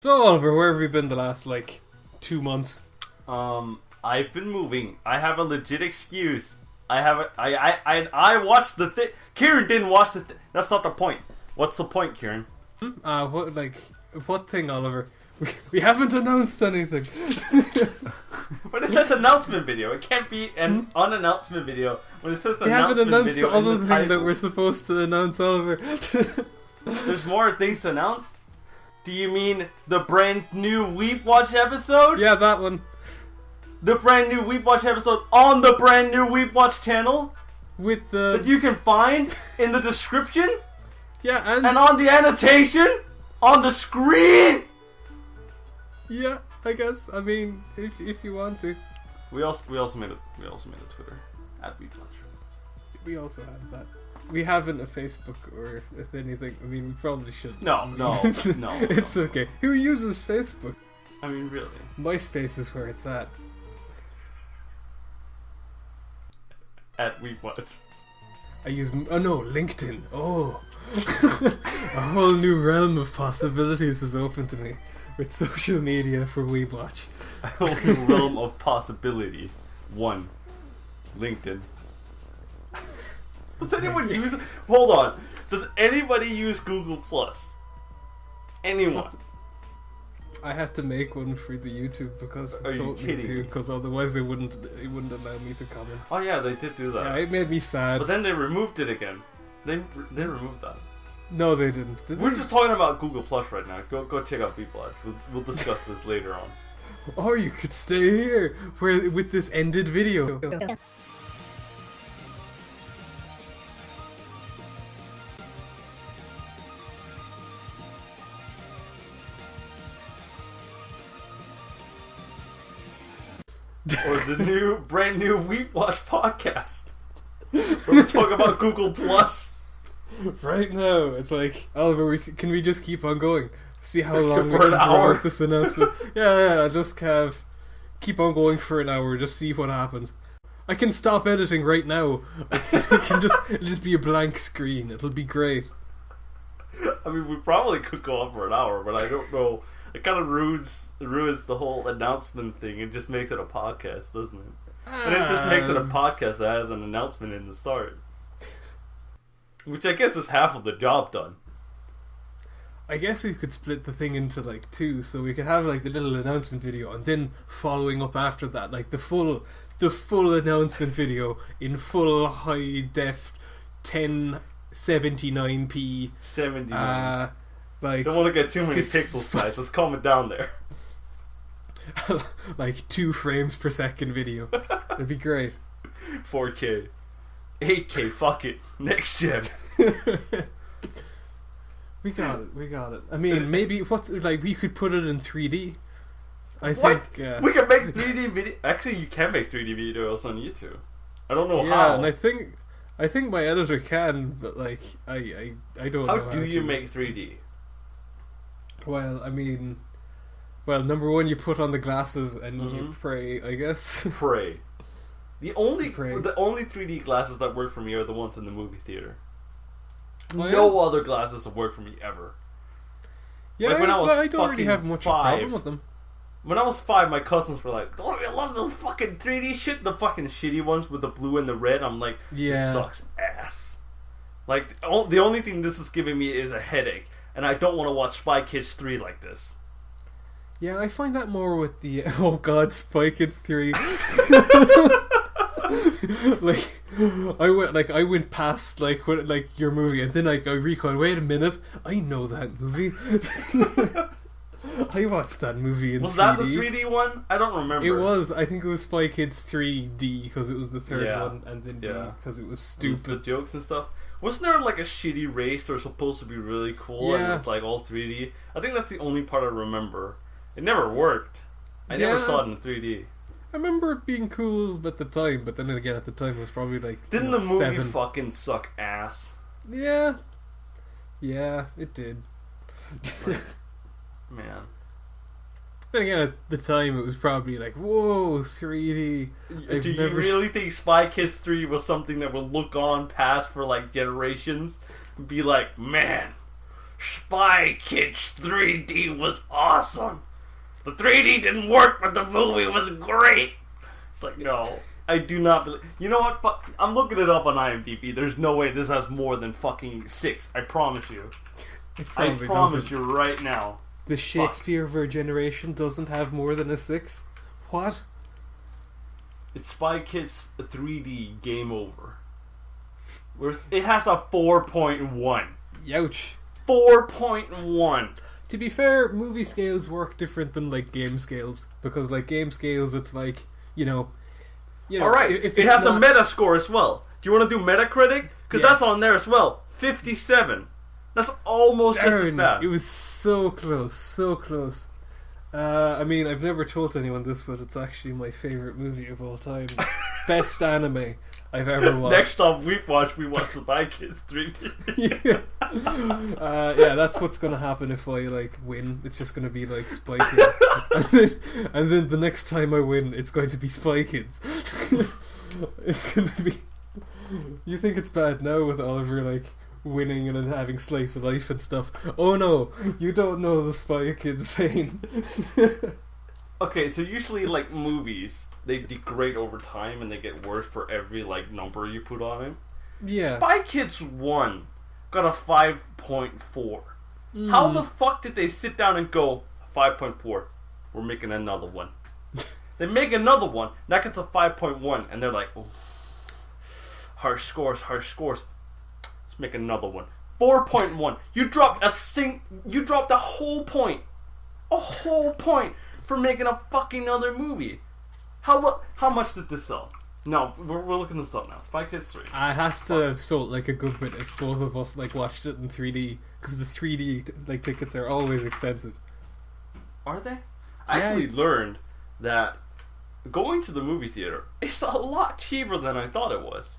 So Oliver, where have you been the last 2 months? I've been moving. I have a legit excuse. I watched the thing. Kieran didn't watch the thing. That's not the point. What's the point, Kieran? What thing, Oliver? We haven't announced anything. But it says announcement video. It can't be an unannouncement video when it says we haven't announcement announced video. the other thing title. that we're supposed to announce, Oliver. There's more things to announce? Do you mean the brand new Weep Watch episode? Yeah, that one. The brand new Weep Watch episode on the brand new Weep Watch channel? With the... That you can find in the description? Yeah, and on the annotation? On the screen? Yeah, I guess. I mean, if you want to. We also made a Twitter at Weep Watch. We also have that. We haven't a Facebook or if anything. I mean, we probably should. No. It's okay. Who uses Facebook? I mean, really. MySpace is where it's at. At Weep Watch. I use... Oh no, LinkedIn. Oh. A whole new realm of possibilities is open to me with social media for Weep Watch. A whole new realm of possibility. 1. LinkedIn. Does anyone use... Hold on. Does anybody use Google Plus? Anyone? I had to make one for the YouTube because they told me to, because otherwise it wouldn't allow me to comment. Oh yeah, they did do that. Yeah, it made me sad. But then they removed it again. They removed that. No, they didn't. We're just talking about Google Plus right now. Go check out Weep Watch. We'll discuss this later on. Or you could stay here with this ended video. Or the brand new Weep Watch podcast, where we talk about Google Plus. Right now, it's like, Oliver, can we just keep on going? See how long we for can an draw hour. out this announcement. Yeah, just keep on going for an hour, just see what happens. I can stop editing right now. It'll just be a blank screen. It'll be great. I mean, we probably could go on for an hour, but I don't know. It kind of ruins the whole announcement thing. It just makes it a podcast, doesn't it? And it just makes it a podcast that has an announcement in the start. Which I guess is half of the job done. I guess we could split the thing into 2, so we could have the little announcement video, and then following up after that, the full announcement video in full high def 1079p 79. Don't want to get too many pixel size. Let's calm it down there. 2 frames per second video. It'd be great. 4K, 8K. Fuck it. Next gen. We got it. I mean, maybe we could put it in 3D. I what? think we can make 3D video. Actually, you can make 3D videos on YouTube. I don't know how. Yeah, and I think my editor can, but I don't know how do you make 3D? Well, I mean, number one, you put on the glasses and you pray, I guess. Pray. The only 3D glasses that work for me are the ones in the movie theater. Oh, no other glasses have worked for me ever. Yeah, when I was I don't really have much problem with them. When I was 5, my cousins were like, "Oh, I love those fucking 3D shit." The fucking shitty ones with the blue and the red. I'm like, this sucks ass. The only thing this is giving me is a headache. And I don't want to watch Spy Kids 3 like this. Yeah, I find that more with the oh god, Spy Kids 3. I went past your movie, and then I recoiled. Wait a minute, I know that movie. I watched that movie in 3D. Was that the 3D one? I don't remember. It was. I think it was Spy Kids 3D because it was the third one, and then D Yeah. because it was It stupid. was the jokes and stuff. Wasn't there a shitty race that was supposed to be really cool and it was all 3D? I think that's the only part I remember. It never worked. I never saw it in 3D. I remember it being cool at the time, but then again at the time it was probably Didn't the movie 7. fucking suck ass? Yeah, it did. Man. Then again, at the time it was probably whoa, 3D. Do you really think Spy Kids 3 was something that would look on past for generations? Be like, man, Spy Kids 3D was awesome. The 3D didn't work, but the movie was great. It's like, no, I do not believe. You know what? I'm looking it up on IMDb. There's no way this has more than fucking 6. I promise you. I promise you right now. The Shakespeare of our generation doesn't have more than a 6? What? It's Spy Kids 3D Game Over. It has a 4.1. Youch. 4.1. To be fair, movie scales work different than like game scales, because like game scales, it's like you know. All right, if it has a meta score as well. Do you want to do Metacritic? Because that's on there as well. 57. That's almost just as bad. It was so close, so close. I mean, I've never told anyone this, but it's actually my favorite movie of all time. Best anime I've ever watched. Next time we watch Spy Kids 3D. Yeah, that's what's gonna happen if I like win. It's just gonna be like Spy Kids, and then the next time I win, it's going to be Spy Kids. It's gonna be. You think it's bad now with Oliver like winning and then having slice of life and stuff? Oh no, you don't know the Spy Kids pain. Okay, so usually like movies, they degrade over time and they get worse for every like number you put on it. Yeah. Spy Kids 1 got a 5.4. How the fuck did they sit down and go 5.4? We're making another one. They make another one, that gets a 5.1, and they're like, oh, harsh scores. Let's make another one. 4.1. You dropped a whole point. A whole point for making a fucking other movie. How much did this sell? No, we're looking this up now. Spy Kids 3. It has to have sold like a good bit if both of us like watched it in 3D, because the 3D like tickets are always expensive. Are they? I actually learned that going to the movie theater is a lot cheaper than I thought it was.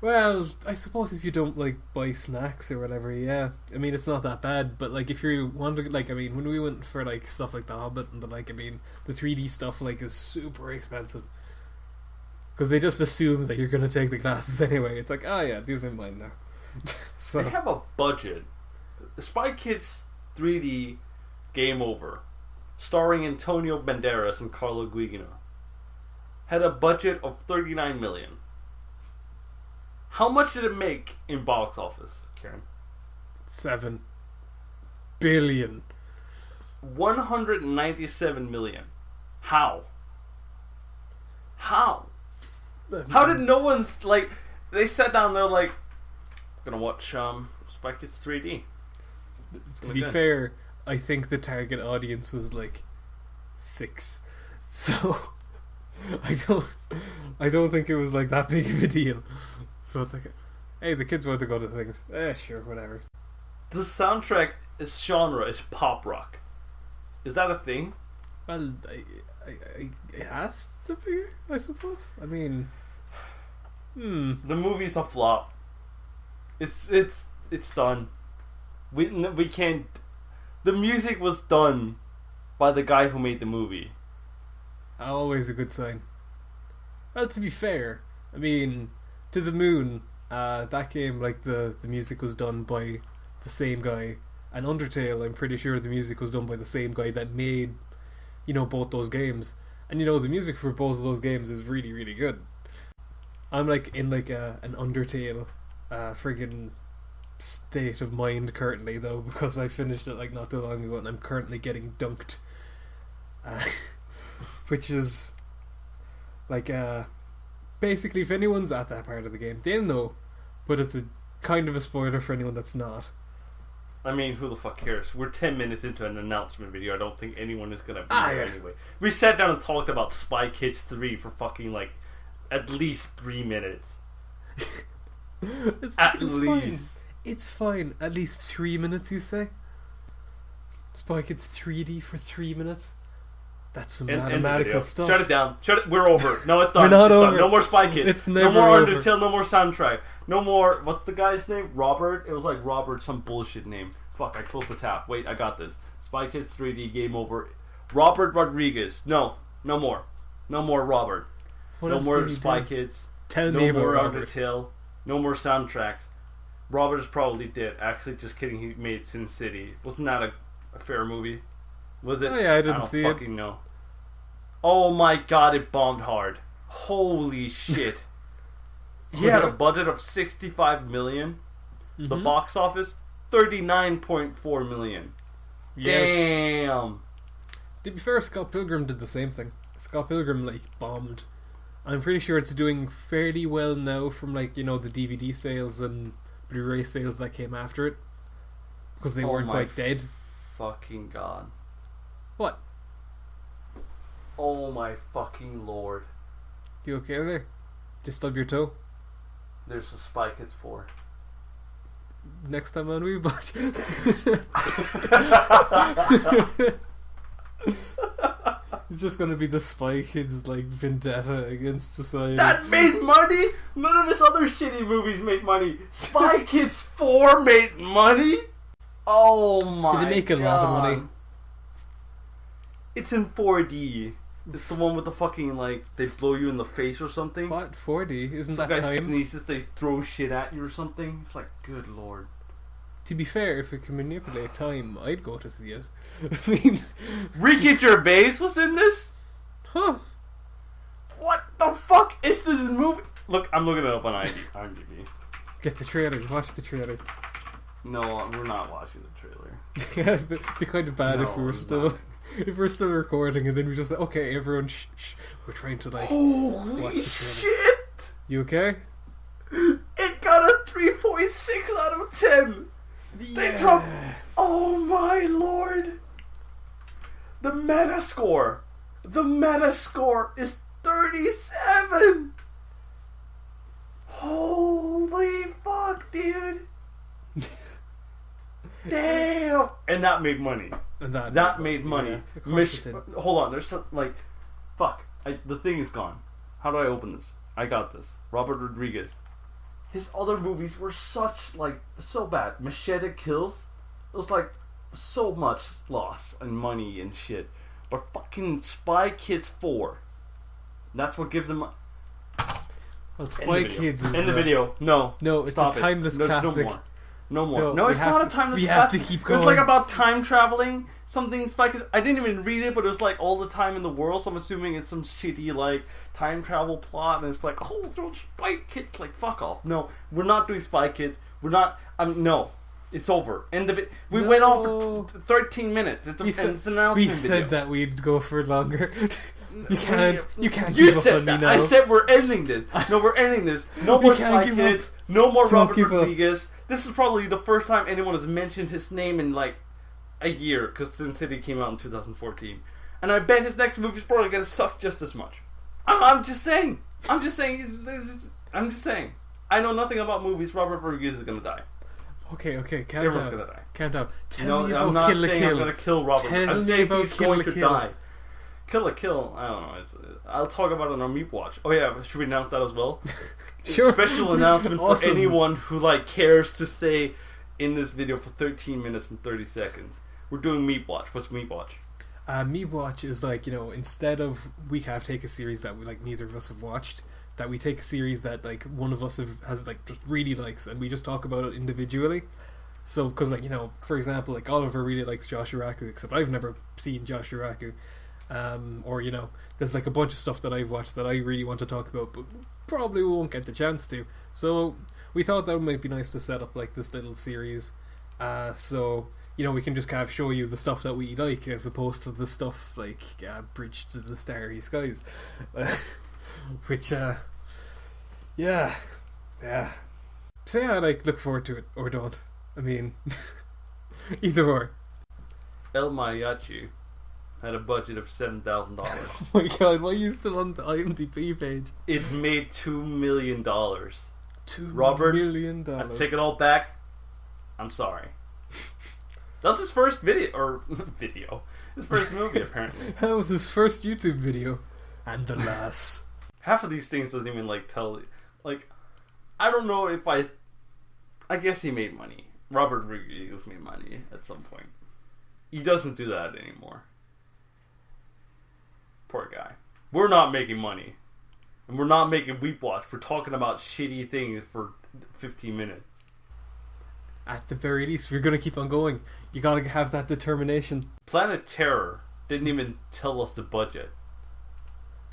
Well, I suppose if you don't like buy snacks or whatever, yeah. I mean, it's not that bad. But like, if you want to, like, I mean, when we went for like stuff like The Hobbit and I mean, the 3D stuff like is super expensive because they just assume that you're going to take the glasses anyway. It's like, oh yeah, these are mine now. So they have a budget. Spy Kids 3D Game Over, starring Antonio Banderas and Carlo Gugino, had a budget of $39 million. How much did it make in box office, Kieran? $7 billion. 197 million. How? How did no one's like? They sat down. They're like, "Gonna watch Spy Kids 3D." To be fair, I think the target audience was like 6, so I don't think it was like that big of a deal. So it's like, hey, the kids want to go to things. Sure, whatever. The soundtrack genre is pop rock. Is that a thing? Well, it has to be, I suppose. I mean, the movie's a flop. It's done. We can't. The music was done by the guy who made the movie. Always a good sign. Well, to be fair, I mean, To the Moon, that game, like the music was done by the same guy, and Undertale, I'm pretty sure the music was done by the same guy that made, both those games. And the music for both of those games is really, really good. I'm like in like an Undertale friggin' state of mind currently though, because I finished it like not too long ago and I'm currently getting dunked, which is like basically, if anyone's at that part of the game, they'll know, but it's a kind of a spoiler for anyone that's not. I mean, who the fuck cares? We're 10 minutes into an announcement video. I don't think anyone is gonna be there anyway. We sat down and talked about Spy Kids 3 for fucking like at least 3 minutes. It's fine. At least 3 minutes, you say? Spy Kids 3D for 3 minutes? That's some mathematical stuff. Shut it down. We're over. No, it's done. We're not over. Done. No more Spy Kids. It's never no more over. Undertale. No more soundtrack. No more. What's the guy's name? Robert. It was like Robert, some bullshit name. Fuck. I closed the tab. Wait, I got this. Spy Kids 3D Game Over. Robert Rodriguez. No more. No more Robert. No more Spy Kids. Tell me about more Robert. Undertale. No more soundtracks. Robert is probably dead. Actually, just kidding. He made Sin City. Wasn't that a fair movie? Was it? Oh yeah, I didn't see it. I don't fucking know. Oh my god, it bombed hard. Holy shit. He had a budget of $65 million. Mm-hmm. The box office, $39.4 million. Yeah. Damn. To be fair, Scott Pilgrim did the same thing. Scott Pilgrim, like, bombed. I'm pretty sure it's doing fairly well now from, like, you know, the DVD sales and Blu-ray sales that came after it. Because they weren't quite dead. Fucking god. What? Oh my fucking lord. You okay there? Just stub your toe? There's a Spy Kids 4. Next time on Rewatch. It's just gonna be the Spy Kids, like, vendetta against society. That made money? None of his other shitty movies made money. Spy Kids 4 made money? Oh my god. Did it make a lot of money? It's in 4D. It's the one with the fucking, like, they blow you in the face or something. What? 4D? Isn't Some that guy time? sneezes, they throw shit at you or something. It's like, good lord. To be fair, if it can manipulate time, I'd go to see it. I mean... Ricky Gervais was in this? Huh. What the fuck is this movie? Look, I'm looking it up on IMDb. Get the trailer. Watch the trailer. No, we're not watching the trailer. Yeah, it'd be kind of bad if we were still... Not. If we're still recording and then we just like, okay, everyone, shh, we're trying to like. Holy shit! You okay? It got a 3.6 out of 10. Yeah. They dropped. Oh my lord! The Metascore is 37. Holy fuck, dude! Damn! And that made money. And that made money. Yeah, hold on, there's some, like, fuck. The thing is gone. How do I open this? I got this. Robert Rodriguez. His other movies were so bad. Machete Kills. It was like so much loss and money and shit. But fucking Spy Kids 4. That's what gives him. Well, Spy Kids is in the video. No, it's a timeless classic. No more. No, it's not a timeless classic. We have to keep going. It was like about time traveling. Something Spy Kids. I didn't even read it, but it was like all the time in the world. So I'm assuming it's some shitty like time travel plot, and it's like, oh, those Spy Kids. Like, fuck off. No, we're not doing Spy Kids. We're not. No, it's over. And we went on for 13 minutes. It's an announcement we video. said that we'd go for longer. You can't You give up said on that. me now. I said we're ending this. No, we're ending this. No more Spy Kids. No more Robert Rodriguez. This is probably the first time anyone has mentioned his name in like a year, because Sin City came out in 2014, and I bet his next movie's probably gonna suck just as much. I'm just saying. I'm just saying. I know nothing about movies. Robert Rodriguez is gonna die. Okay, calm Everyone's down. gonna die. Calm down. Tell me about Kill la Kill. I'm gonna kill Robert. I'm saying he's going to die. Kill la Kill. I don't know. I'll talk about it on our Meat Watch. Oh yeah, should we announce that as well? Sure. Special announcement Awesome. for anyone who like cares to stay in this video for 13 minutes and 30 seconds. We're doing Meat Watch. What's Meat Watch? Meat Watch is like, you know, instead of we have take a series that we like neither of us have watched, that we take a series that like one of us has like just really likes, and we just talk about it individually. So, because like, you know, for example, like Oliver really likes Josh Iraku, except I've never seen Josh Iraku. Or, you know, there's like a bunch of stuff that I've watched that I really want to talk about, but probably won't get the chance to. So we thought that might be nice to set up like this little series, so you know we can just kind of show you the stuff that we like as opposed to the stuff like Bridge to the Starry Skies, which yeah. So yeah, I like look forward to it or don't. I mean, either or. El Mariachi had a budget of $7,000. Oh my god, why are you still on the IMDb page? It made $2 million. $2 Robert, million. I take it all back. I'm sorry. That's his first video. His first movie, apparently. That was his first YouTube video. And the last. Half of these things doesn't even like tell. Like, I don't know if I guess he made money. Robert Rodriguez made money at some point. He doesn't do that anymore. Poor guy. We're not making money. And we're not making Weep Watch. We're talking about shitty things for 15 minutes. at the very least, we're gonna keep on going. You gotta have that determination. Planet Terror didn't even tell us the budget.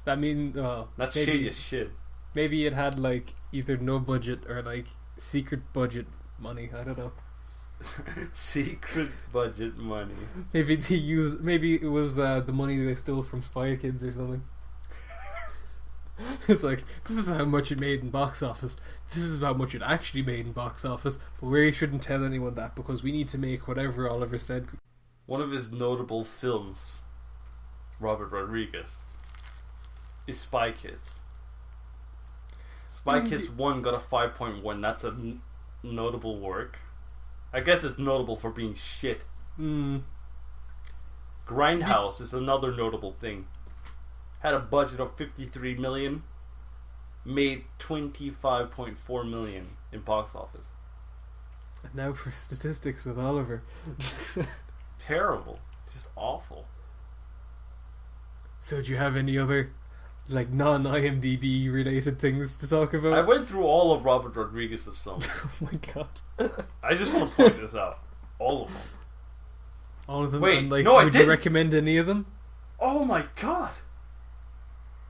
That means That's shady as shit. Maybe it had like either no budget or like secret budget money. I don't know. Secret budget money. Maybe Maybe it was the money they stole from Spy Kids or something. It's like, this is how much it made in box office. This is how much it actually made in box office. But we shouldn't tell anyone that because we need to make whatever Oliver said. One of his notable films, Robert Rodriguez, is Spy Kids. Spy Kids 1 got a 5.1. That's a notable work. I guess it's notable for being shit. Grindhouse is another notable thing. Had a budget of $53 million, made $25.4 million in box office. And now for statistics with Oliver. Terrible. Just awful. So do you have any other like non-IMDb related things to talk about? I went through all of Robert Rodriguez's films. Oh my god. I just want to point this out. All of them. All of them? Wait, and, like, no, I would didn't. you recommend any of them? Oh my god.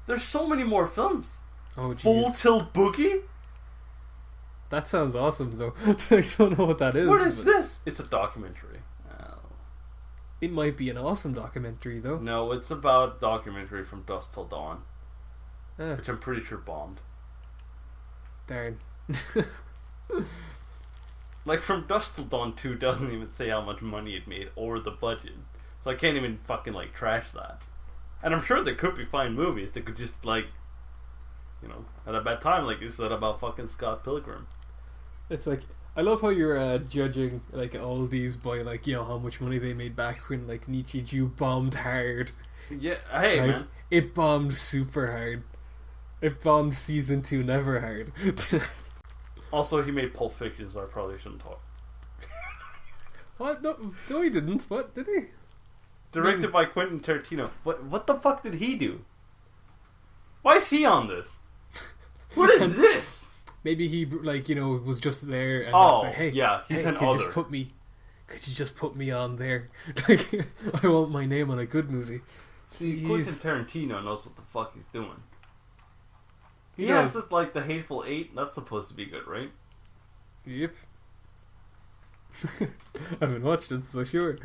There's so many more films. Oh, Full Tilt Boogie? That sounds awesome, though. I don't know what that is. What is this? It's a documentary. Oh. It might be an awesome documentary, though. No, it's about a documentary from Dusk Till Dawn, Ah, which I'm pretty sure bombed. darn. Like, From Dusk Till Dawn 2 doesn't even say how much money it made or the budget. So I can't even fucking, like, trash that. And I'm sure there could be fine movies that could just, like, you know, at a bad time, like you said about fucking Scott Pilgrim. It's like, I love how you're judging like all these by like, you know, how much money they made back when like Nietzsche Jew bombed hard. Yeah, hey, like, man. It bombed super hard. It bombed season 2 never hard. Also, he made Pulp Fiction, so I probably shouldn't talk. What? No, he didn't. What did he? Directed by Quentin Tarantino. What the fuck did he do? Why is he on this? What is this? Maybe he like, you know, was just there and Oh, like, hey, yeah, he's an could you other. could you just put me on there? Like, I want my name on a good movie. See, Quentin Tarantino knows what the fuck he's doing. He does. has this, like, The Hateful Eight. That's supposed to be good, right? Yep. I haven't watched it, so sure.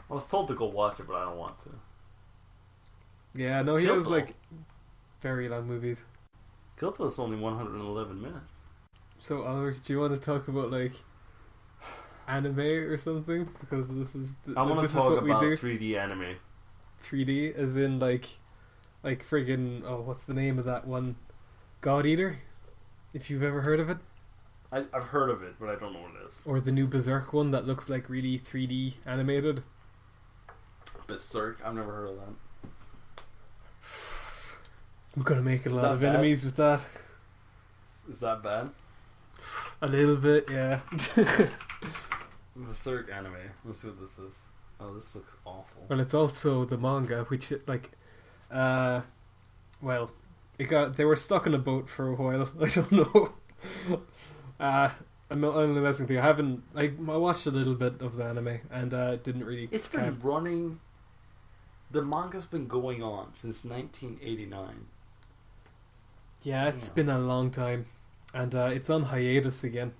I was told to go watch it, but I don't want to. Yeah, no, he Kill has Bill. like very long movies. Kill Bill is only 111 minutes. So, Oliver, do you want to talk about like anime or something? Because this is I want this to is talk what we about do. 3D anime. 3D, as in like friggin' what's the name of that one? God Eater, if you've ever heard of it. I've heard of it, but I don't know what it is. Or the new Berserk one that looks like really 3D animated. Berserk? I've never heard of that. I'm gonna make a lot that of bad? enemies with that. Is that bad? A little bit, yeah. Berserk anime. Let's see what this is. Oh, this looks awful. Well, it's also the manga, which like, well, they were stuck in a boat for a while. I don't know. I'm only messing with you. I watched a little bit of the anime and it didn't really. It's been running. The manga's been going on since 1989. Yeah, it's been a long time, and it's on hiatus again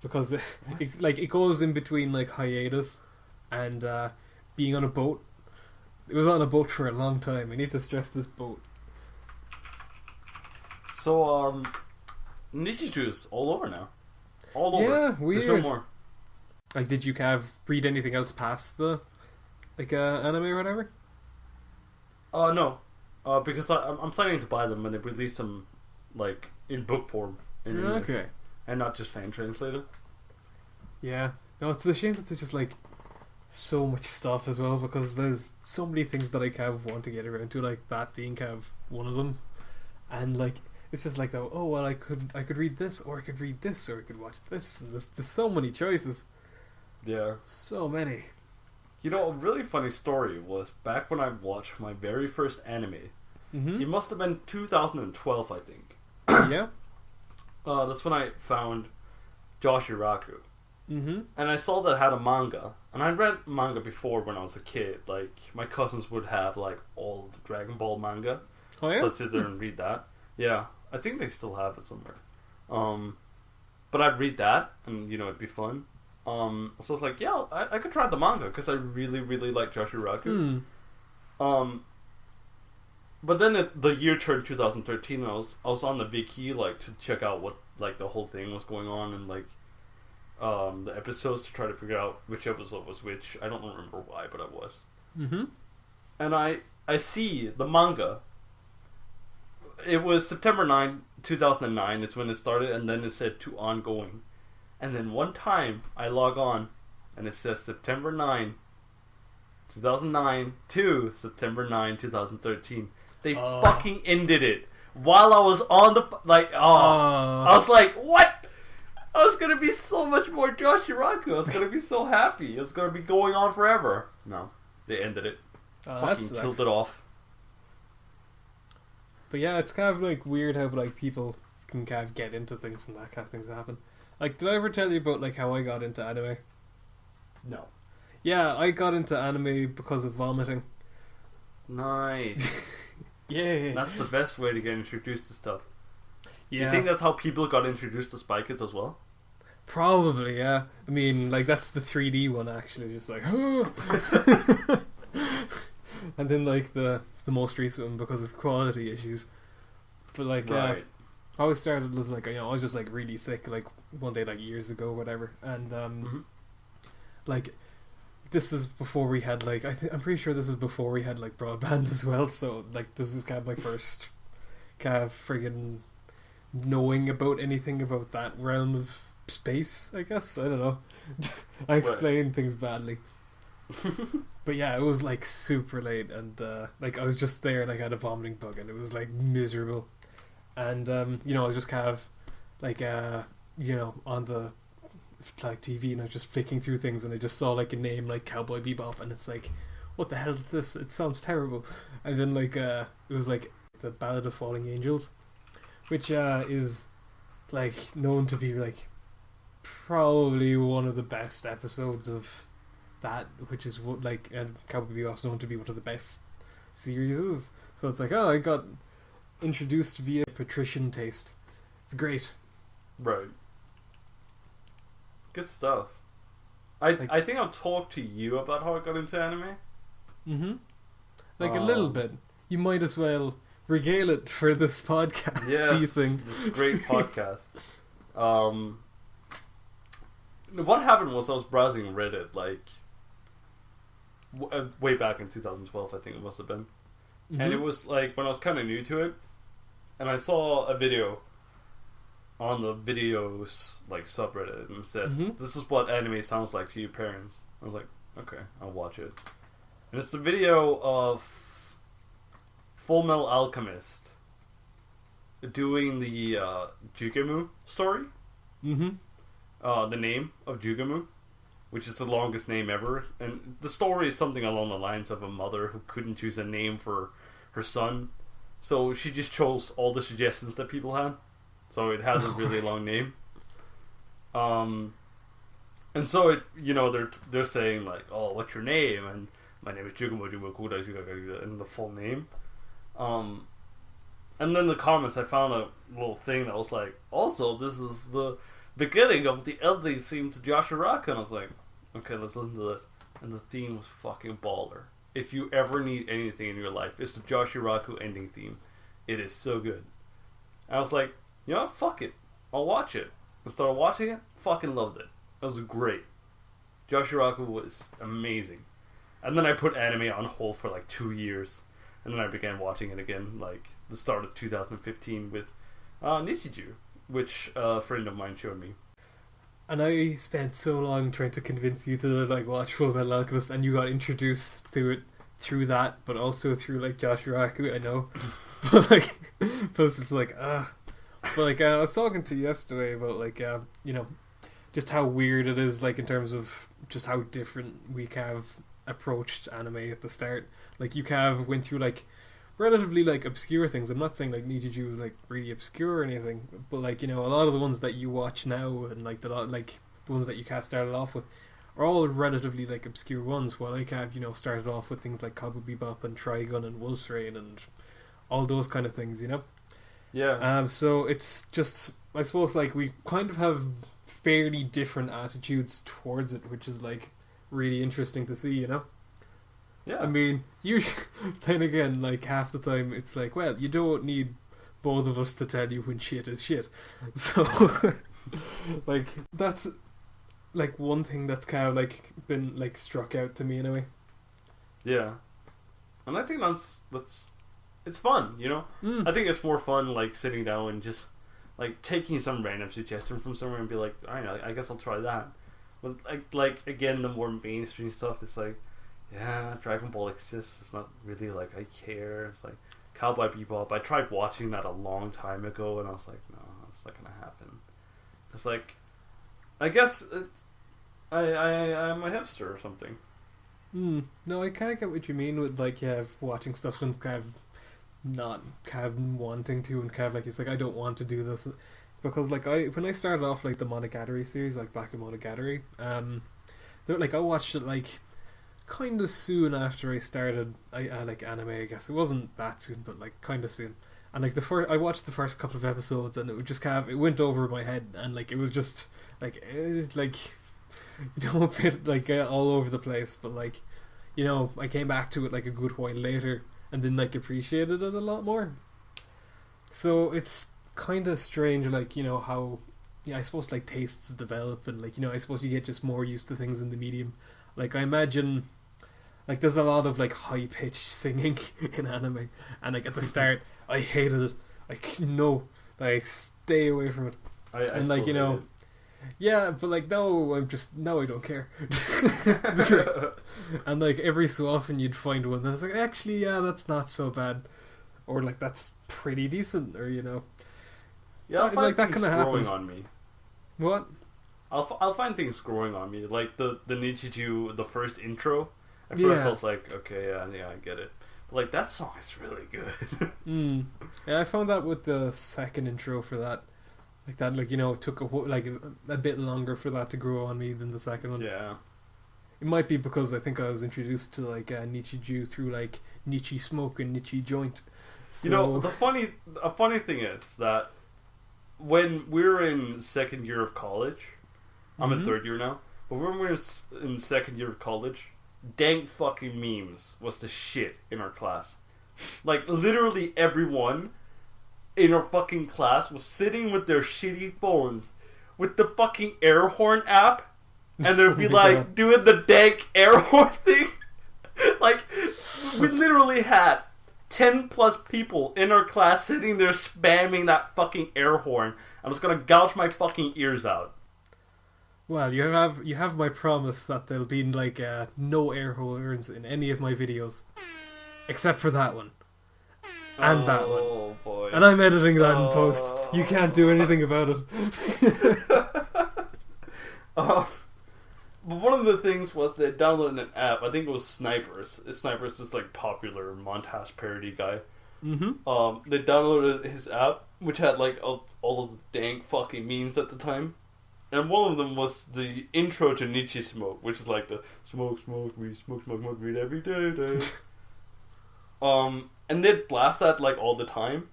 because it goes in between like hiatus and being on a boat. It was on a boat for a long time. I need to stress this boat. So Nichiju's all over now. All over. Yeah, weird. There's no more. Like, did you read anything else past the anime or whatever? No. Because I'm planning to buy them when they release them, like, in book form. In English, Okay. and not just fan translated. Yeah. No, it's a shame that there's just like so much stuff as well, because there's so many things that I want to get around to, like that being one of them. And like it's just like, oh well, I could read this, or I could read this, or I could watch this, and there's so many choices. Yeah. So many. You know, a really funny story was back when I watched my very first anime. Mm-hmm. It must have been 2012, I think. Yeah. That's when I found Josh Iraku. Mm-hmm. And I saw that it had a manga. And I read manga before when I was a kid. Like, my cousins would have, like, all the Dragon Ball manga. Oh, yeah? So I'd sit there and read that. Yeah, I think they still have it somewhere. But I'd read that, and, you know, it'd be fun. So I was like, yeah, I could try the manga, because I really, really like Joshiraku. But then the year turned 2013, and I was on the wiki, like, to check out what, like, the whole thing was going on, and, like, the episodes to try to figure out which episode was which. I don't remember why, but I was. Mm-hmm. And I see the manga. It was September 9, 2009. It's when it started, and then it said to ongoing. And then one time I log on, and it says September 9, 2009 to September 9, 2013. They fucking ended it while I was on the I was like, what? I was gonna be so much more Joshiraku. I was gonna be so happy. It was gonna be going on forever. No, they ended it. Fucking killed it off. But yeah, it's kind of like weird how like people can kind of get into things and that kind of things happen. Like, did I ever tell you about like how I got into anime? No. Yeah, I got into anime because of vomiting. Nice. Yeah. That's the best way to get introduced to stuff. Yeah. You think that's how people got introduced to Spy Kids as well? Probably, yeah. I mean, like, that's the 3D one, actually. Just like, and then, like, the most recent one because of quality issues. But, like, right. I always started as, like, you know, I was just, like, really sick, like, one day, like, years ago, whatever. And, like, this is before we had, like, I'm pretty sure this is before we had, like, broadband as well. So, like, this is kind of my first kind of friggin' knowing about anything about that realm of space, I guess. I don't know. I explain things badly. But yeah, it was like super late, and like I was just there, like I had a vomiting bug, and it was like miserable. And you know, I was just kind of like you know, on the like TV, and I was just flicking through things, and I just saw like a name like Cowboy Bebop, and it's like, what the hell is this? It sounds terrible. And then like it was like the Ballad of Falling Angels, which is like known to be like probably one of the best episodes of that, which is what like, and Cowboy Bebop is known to be one of the best series. So it's like, oh, I got introduced via patrician taste. It's great. Right. Good stuff. I think I'll talk to you about how I got into anime. Mm-hmm. Like a little bit. You might as well regale it for this podcast. Yes, do you think? This great podcast. What happened was I was browsing Reddit, like way back in 2012, I think it must have been, and it was like when I was kind of new to it, and I saw a video on the videos like subreddit, and it said, "This is what anime sounds like to your parents." I was like, "Okay, I'll watch it." And it's a video of Full Metal Alchemist doing the Jugemu story. The name of Jugemu, which is the longest name ever. And the story is something along the lines of a mother who couldn't choose a name for her son, so she just chose all the suggestions that people had. So it has a really long name. And so it, you know, they're saying like, "Oh, what's your name?" And my name is Jugemu Kuda Jugaga, and the full name. And then the comments, I found a little thing that was like, also, this is the beginning of the ending theme to Joshiraku. And I was like, okay, let's listen to this. And the theme was fucking baller. If you ever need anything in your life, it's the Joshiraku ending theme. It is so good. And I was like, you know what? Fuck it. I'll watch it. I started watching it. Fucking loved it. It was great. Joshiraku was amazing. And then I put anime on hold for like 2 years. And then I began watching it again, like the start of 2015 with Nichiju, which a friend of mine showed me. And I spent so long trying to convince you to like watch Full Metal Alchemist, and you got introduced to it through that, but also through like Joshiraku. I know, but like, but it's just like But like I was talking to you yesterday about like you know, just how weird it is, like in terms of just how different we kind of approached anime at the start. Like you kind of went through like relatively like obscure things. I'm not saying like Nichiju was like really obscure or anything, but like, you know, a lot of the ones that you watch now and like the the ones that you kind of started off with, are all relatively like obscure ones. While I kind of started off with things like Cowboy Bebop and Trigun and Wolf's Rain and all those kind of things, Yeah. So it's just, I suppose, like we kind of have fairly different attitudes towards it, which is like really interesting to see, Yeah. I mean, then again, like half the time it's like, well, you don't need both of us to tell you when shit is shit. So, like, that's like one thing that's kind of like been like struck out to me in a way. Yeah. And I think that's it's fun, I think it's more fun like sitting down and just like taking some random suggestion from somewhere and be like, alright, I guess I'll try that. But like again, the more mainstream stuff, it's like, yeah, Dragon Ball exists. It's not really like I care. It's like Cowboy Bebop. I tried watching that a long time ago, and I was like, no, it's not gonna happen. It's like, I guess I'm a hipster or something. No, I kind of get what you mean with like, yeah, watching stuff and kind of not kind of wanting to, and kind of like it's like I don't want to do this because like when I started off like the Monogatari series, like back in Monogatari, like I watched it like kind of soon after I started I like anime. I guess it wasn't that soon, but like kind of soon. And like I watched the first couple of episodes, and it would just kind of, it went over my head, and like it was just like a bit like all over the place. But like, I came back to it like a good while later, and then like appreciated it a lot more. So it's kind of strange, like how, I suppose like tastes develop, and like I suppose you get just more used to things in the medium. Like I imagine, like there's a lot of like high pitched singing in anime, and like at the start I hated it. Like no, like stay away from it. I like still hate it. Yeah, but like no, I don't care. It's great. And like every so often you'd find one that's like, actually, yeah, that's not so bad, or like that's pretty decent, or Yeah, I'll find that things kind of growing happens. on me. What? I'll find things growing on me, like the Nichiju, the first intro. At first I was like, okay, yeah, I get it. But like that song is really good. Yeah, I found that with the second intro for that. Like that, like it took a bit longer for that to grow on me than the second one. Yeah. It might be because I think I was introduced to like Nichiju through like Nichi Smoke and Nichi Joint. So... a funny thing is that when we were in second year of college, I'm in third year now, but when we were in second year of college, dank fucking memes was the shit in our class. Like literally everyone in our fucking class was sitting with their shitty phones with the fucking air horn app, and they'd be like doing the dank air horn thing. Like we literally had 10 plus people in our class sitting there spamming that fucking air horn. I was gonna gouge my fucking ears out. Well, you have my promise that there'll be like no air horns in any of my videos, except for that one and that one. Oh boy! And I'm editing that in post. You can't do anything about it. But one of the things was they downloaded an app. I think it was Snipers. Snipers is like popular montage parody guy. Mm-hmm. They downloaded his app, which had like all of the dank fucking memes at the time. And one of them was the intro to Nichi Smoke, which is like the smoke weed every day. And they'd blast that like all the time.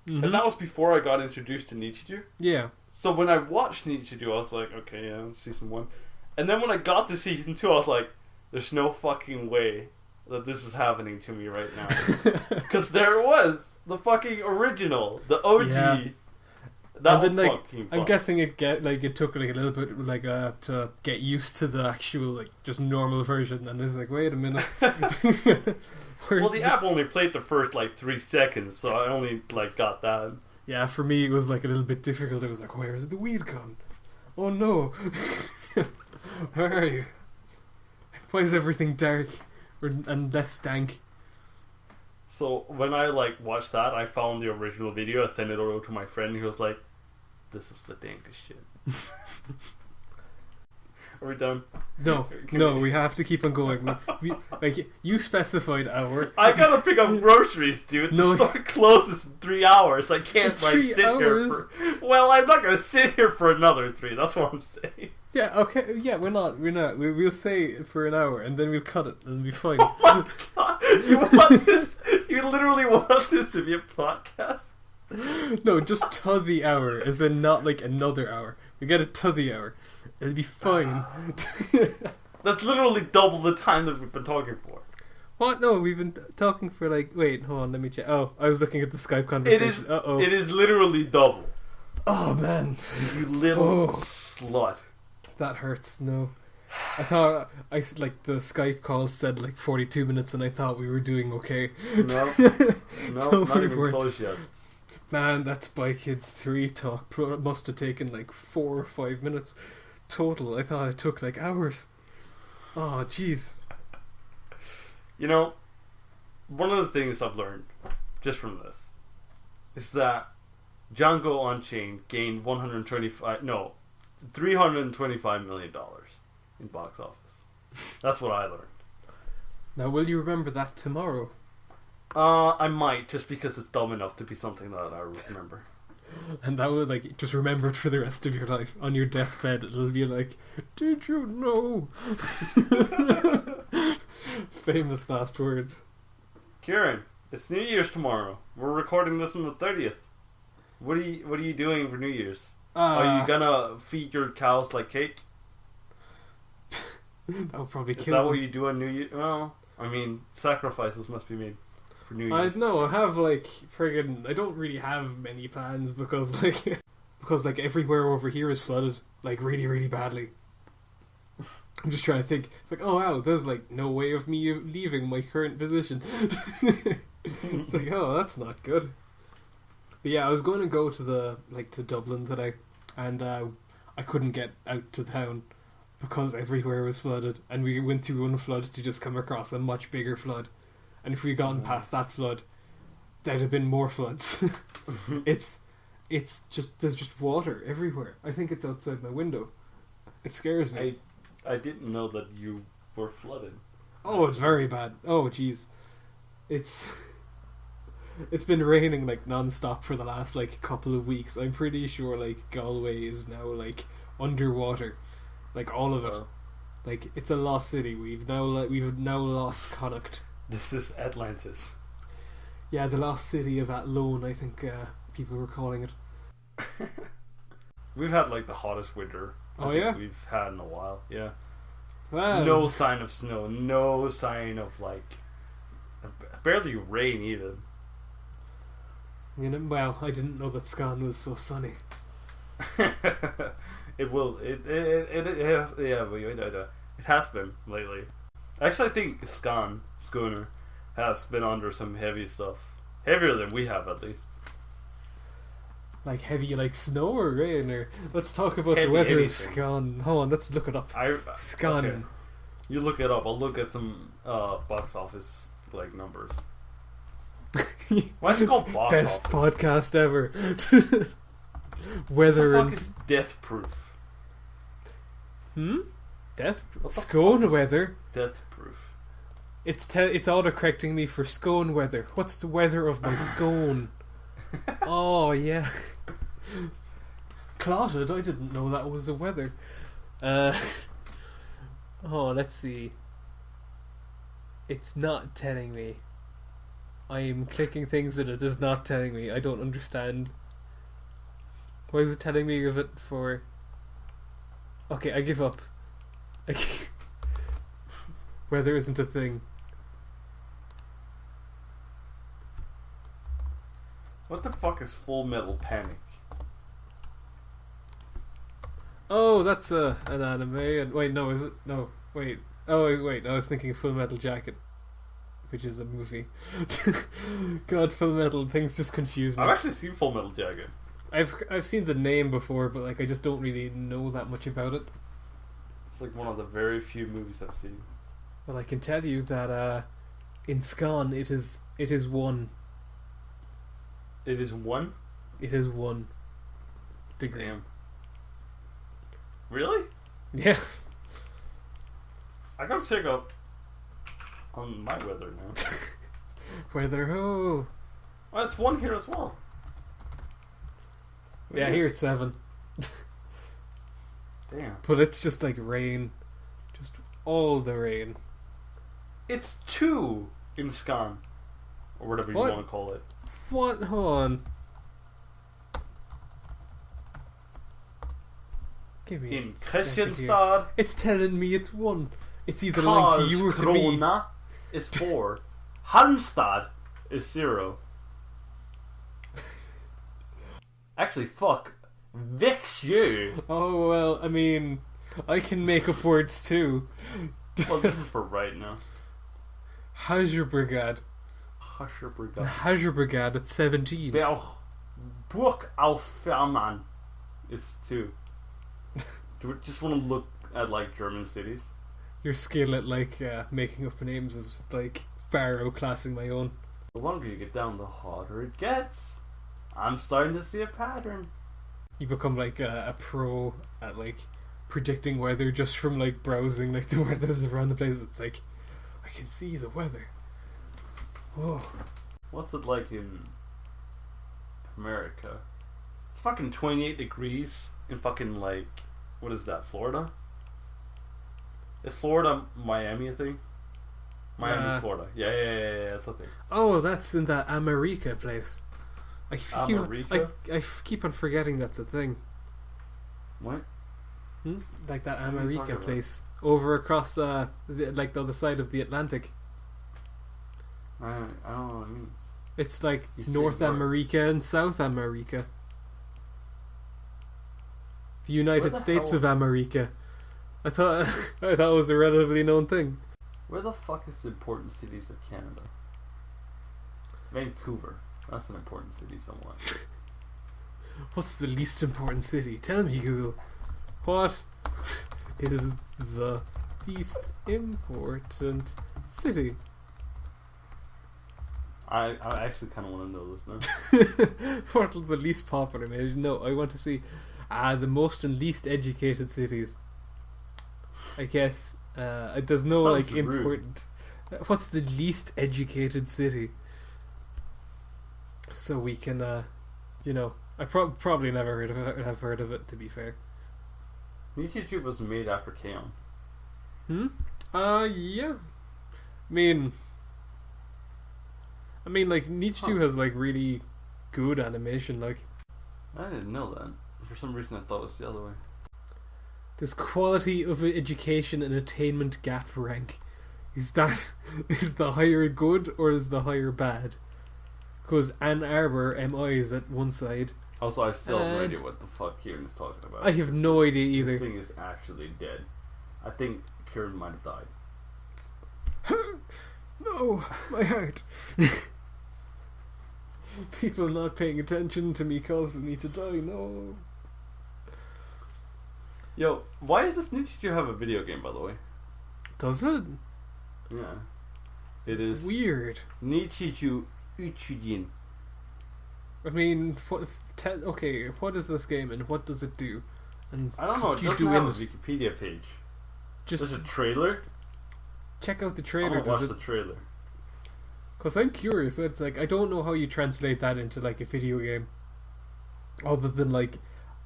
Mm-hmm. And that was before I got introduced to Nichiju. Yeah. So when I watched Nichiju, I was like, okay, yeah, season 1. And then when I got to season 2, I was like, there's no fucking way that this is happening to me right now. Because there it was, the fucking original, the OG. Yeah. That was then, fucking fun. I'm guessing it took like a little bit like to get used to the actual like just normal version, and it's like, wait a minute. Well, the app only played the first like 3 seconds, so I only like got that. Yeah, for me it was like a little bit difficult. It was like, where's the weed gone? Oh no. Where are you? Why is everything dark and less dank? So when I like watched that, I found the original video. I sent it over to my friend. He was like, "This is the dankest shit." Are we done? No, we have to keep on going. Like you specified hour. I gotta pick up groceries, dude. The store closes in 3 hours. I can't like sit here for. Well, I'm not gonna sit here for another 3. That's what I'm saying. Yeah, okay, yeah, we're not. We'll say it for an hour, and then we'll cut it, and it'll be fine. Oh my god! You want this? You literally want this to be a podcast? No, just to the hour, as in not like another hour. We get it to the hour. It'll be fine. That's literally double the time that we've been talking for. What? No, we've been talking for like... Wait, hold on, let me check. Oh, I was looking at the Skype conversation. It is literally double. Oh, man. You little slut. That hurts, no. I thought, the Skype call said like 42 minutes and I thought we were doing okay. No, not even close yet. Man, that Spy Kids 3 talk must have taken like 4 or 5 minutes total. I thought it took like hours. Oh, jeez. You know, one of the things I've learned just from this is that Django Unchained gained $325 million in box office. That's what I learned. Now, will you remember that tomorrow? I might, just because it's dumb enough to be something that I remember. And that will, like, just remember it for the rest of your life. On your deathbed, it'll be like, did you know? Famous last words. Kieran, it's New Year's tomorrow. We're recording this on the 30th. What are you doing for New Year's? Are you gonna feed your cows like cake? That would probably kill Is that them. what you do on New Year? Well, I mean, sacrifices must be made for New Year's. I have like friggin'. I don't really have many plans because everywhere over here is flooded, like really, really badly. I'm just trying to think. It's like, oh wow, there's like no way of me leaving my current position. It's like, oh, that's not good. But yeah, I was going to go to to Dublin today, and I couldn't get out to town because everywhere was flooded, and we went through one flood to just come across a much bigger flood, and if we had gotten past that flood, there'd have been more floods. It's just there's just water everywhere. I think it's outside my window. It scares me. I didn't know that you were flooded. Oh, it's very bad. Oh, jeez. It's been raining like non-stop for the last like couple of weeks. I'm pretty sure like Galway is now like underwater, like all of it. Like it's a lost city. We've now lost Connacht. This is Atlantis. Yeah, the lost city of Athlone, I think people were calling it. We've had like the hottest winter we've had in a while. Yeah. Wow. No sign of snow. No sign of like barely rain even. You know, well, I didn't know that Scone was so sunny. It will. It has. Yeah, it has been lately. Actually, I think Schooner has been under some heavy stuff, heavier than we have at least. Like heavy, like snow or rain, or let's talk about heavy, the weather of anything. Scone. Hold on, let's look it up. Scone. Okay. You look it up. I'll look at some box office like numbers. Why is it called box Best office? podcast ever. Weather What and the fuck is death proof? Scone weather. Death proof. It's auto-correcting me for Scone weather. What's the weather of my scone? Oh yeah. Clotted. I didn't know that was the weather. Oh, let's see. It's not telling me. I am clicking things and it is not telling me. I don't understand. Why is it telling me of it for... Okay, I give up. Weather isn't a thing. What the fuck is Full Metal Panic? Oh, that's an anime. And wait, no, is it? No, wait. Oh, wait. I was thinking Full Metal Jacket, which is a movie. God, Full Metal things just confuse me. I've actually seen Full Metal Jacket. I've seen the name before, but like I just don't really know that much about it. It's like one of the very few movies I've seen. Well, I can tell you that in Scone it is one. It is 1? It is 1 degree. Damn. Really? Yeah. I gotta check up on my weather now. Weather, oh. Well, it's 1 here as well. Yeah, here it's 7. Damn. But it's just like rain. Just all the rain. It's 2 in Scan. Or whatever you want to call it. What? Hold on. Give me in a second here. Kristianstad. It's telling me it's 1. It's either lying to you or to me. Karlskrona is 4. Halmstad is 0. Actually, fuck. Växjö. Oh, well, I mean, I can make up words too. Well, this is for right now. Hasjerbrigade. Hasjerbrigade at 17. Burg auf Fehmarn is 2. Do we just want to look at, like, German cities? Your skill at, like, making up names is, like, far outclassing my own. The longer you get down, the harder it gets. I'm starting to see a pattern. You become, like, a pro at, like, predicting weather just from, like, browsing, like, the weather around the place. It's like, I can see the weather. Whoa. What's it like in America? It's fucking 28 degrees in fucking, like, what is that, Florida? Is Florida Miami a thing? Miami, Florida. Yeah, that's a thing. Oh, that's in that America place. I keep on forgetting that's a thing. What? Like that America place over across like the other side of the Atlantic. I don't know what it means. It's like North America and South America. The United States of America. I thought it was a relatively known thing. Where the fuck is the important cities of Canada? Vancouver. That's an important city somewhat. What's the least important city? Tell me, Google. What is the least important city? I actually kind of want to know this now. What are the least popular? No, I want to see the most and least educated cities. I guess there's no like important. What's the least educated city? So we can, I probably never have heard of it. To be fair, YouTube was made after Kieran. Yeah. I mean, like Nichiju has like really good animation. Like, I didn't know that. For some reason, I thought it was the other way. This quality of education and attainment gap rank. Is the higher good or is the higher bad? Because Ann Arbor MI is at one side. Also, I still have no idea what the fuck Kieran is talking about. I have no idea either. This thing is actually dead. I think Kieran might have died. No, my heart. People not paying attention to me causing me to die. No. Yo, why does Nichiju have a video game, by the way? Does it? Yeah. It is weird. Nichiju Uchujin. I mean, what is this game and what does it do? And I don't know, it doesn't have a Wikipedia page. There's a trailer? Check out the trailer. Watch the trailer. Because I'm curious. It's like, I don't know how you translate that into like a video game. Other than like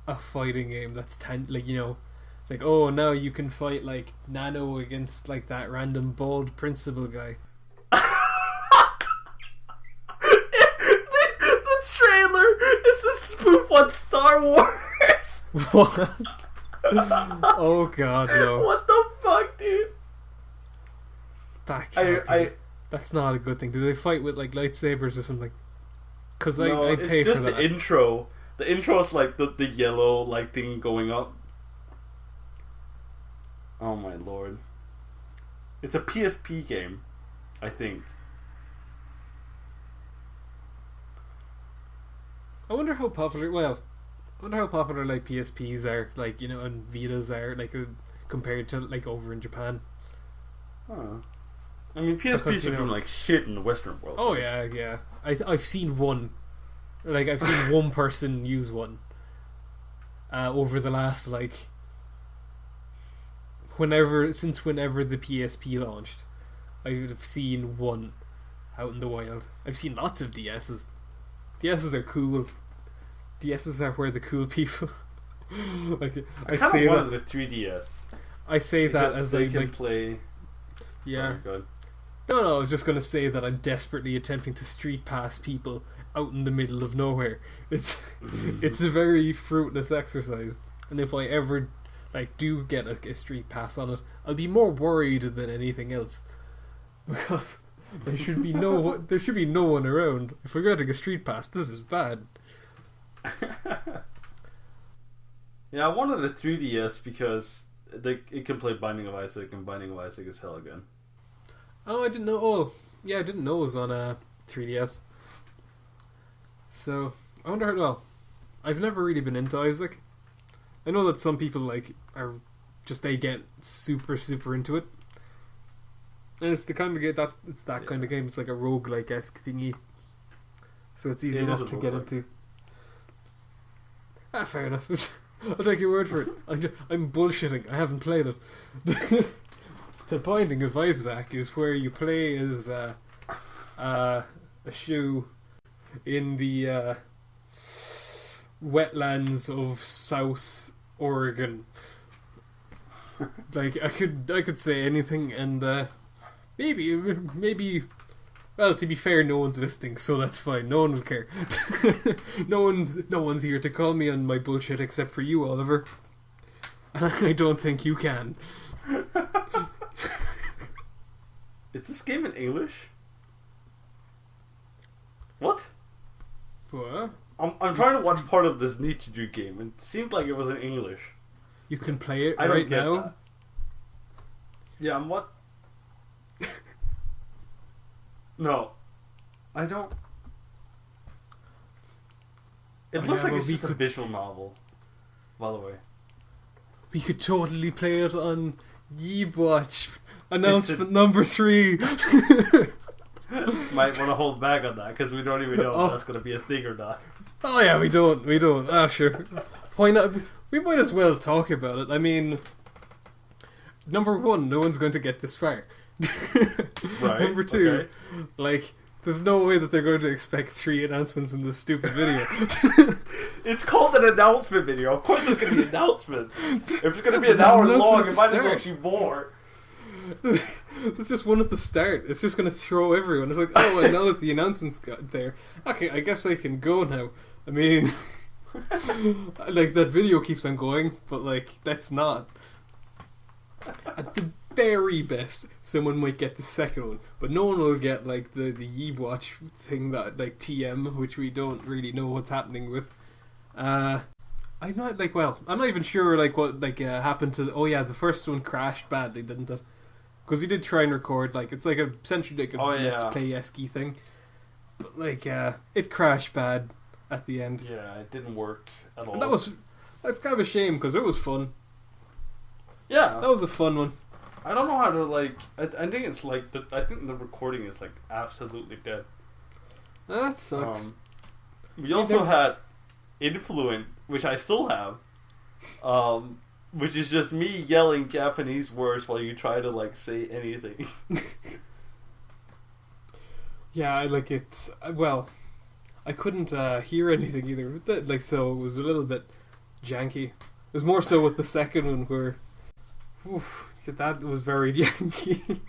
a fighting game that's it's like, oh, now you can fight like Nano against like that random bald principal guy. the trailer is a spoof on Star Wars. What? Oh god, no. What the fuck, dude? That's not a good thing. Do they fight with like lightsabers or something? Because no, I'd pay for that. It's just the intro. The intro is like the yellow like thing going up. Oh my lord. It's a PSP game, I think. I wonder how popular like PSPs are, like, and Vitas are, like, compared to like over in Japan. Huh. I mean, PSPs are doing like shit in the Western world. Oh right? yeah. I've seen one. Like, I've seen one person use one over the last, like, whenever the PSP launched. I've seen one out in the wild. I've seen lots of DSs. DSs are cool. DSs are where the cool people Like, I kind of wanted a 3DS. I say that because as they I can like, play. yeah. Sorry, go ahead. No, I was just gonna say that I'm desperately attempting to street pass people out in the middle of nowhere. It's a very fruitless exercise, and if I ever like do get a street pass on it, I'll be more worried than anything else because there should be no one around. If we're getting a street pass, this is bad. Yeah, I wanted a 3DS because it can play Binding of Isaac, and Binding of Isaac is hell again. Oh, I didn't know. Oh, yeah, I didn't know it was on a 3DS. So I wonder how. Well, I've never really been into Isaac. I know that some people like are just they get super into it, and it's the kind of game that it's that kind of game. It's like a roguelike-esque thingy, so it's easy enough to get into. Ah, fair enough. I'll take your word for it. I'm bullshitting. I haven't played it. The Binding of Isaac is where you play as a shoe in the wetlands of South Oregon. Like I could say anything, and maybe. Well, to be fair, no one's listening, so that's fine. No one will care. No one's here to call me on my bullshit except for you, Oliver. And I don't think you can. Is this game in English? What? What? I'm trying to watch part of this Nichiju game, and it seemed like it was in English. You can play it I don't right get now. that. Yeah, I'm what? No, I don't. It looks like it's just a visual novel. By the way, we could totally play it on YeeWatch. Announcement number 3. Might want to hold back on that because we don't even know if that's going to be a thing or not. Oh yeah, we don't. Ah, sure. Why not? We might as well talk about it. I mean, number 1, no one's going to get this far. Right. Number 2, okay. like, there's no way that they're going to expect 3 announcements in this stupid video. It's called an announcement video. Of course there's going to be announcements. If it's going to be an hour long, it might as well be more. There's just one at the start. It's just going to throw everyone. It's like, oh, well, now that the announcement's got there, okay, I guess I can go now. I mean, like, that video keeps on going, but, like, that's not. At the very best, someone might get the second one, but no one will get, like, the YeeWatch thing that, like, TM, which we don't really know what's happening with. I'm not even sure, like, what, like, happened to... Oh, yeah, the first one crashed badly, didn't it? Because he did try and record, like, it's like essentially like a Let's Play-esque thing. But, like, it crashed bad at the end. Yeah, it didn't work at all. And that's kind of a shame, because it was fun. Yeah. That was a fun one. I don't know how to, like... I think it's like... I think the recording is, like, absolutely dead. That sucks. We also had Influent, which I still have. Which is just me yelling Japanese words while you try to, like, say anything. Yeah, like, it's... Well, I couldn't hear anything either. Like, so it was a little bit janky. It was more so with the second one where... Oof, that was very janky.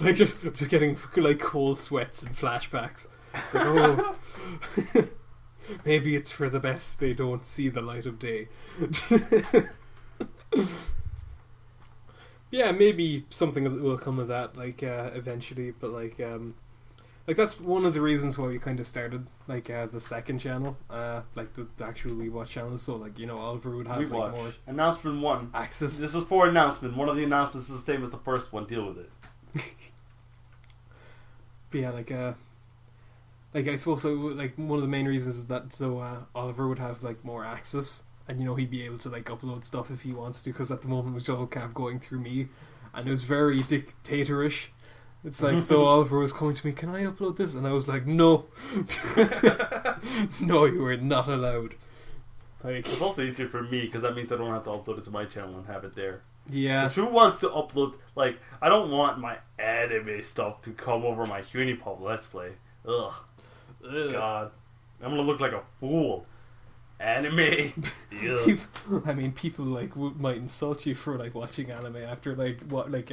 Like, just getting, like, cold sweats and flashbacks. It's like, oh... Maybe it's for the best they don't see the light of day. Yeah, maybe something will come of that, like, eventually, but, like, that's one of the reasons why we kind of started, like, the second channel, like, the actual WeWatch channel, so, like, you know, Oliver would have, like, more... Announcement 1. Access. This is for announcement. One of the announcements is the same as the first one. Deal with it. But yeah, like, I suppose, so, like, one of the main reasons is that, so, Oliver would have, like, more access. And, you know, he'd be able to, like, upload stuff if he wants to, because at the moment it was all kind of going through me. And it was very dictatorish. It's like, so Oliver was coming to me, can I upload this? And I was like, no. No, you are not allowed. Like, it's also easier for me, because that means I don't have to upload it to my channel and have it there. Yeah. Because who wants to upload, like, I don't want my anime stuff to come over my Unipub Let's Play. Ugh. God. I'm gonna look like a fool. Anime. Yeah. I mean, people like might insult you for like watching anime after like what like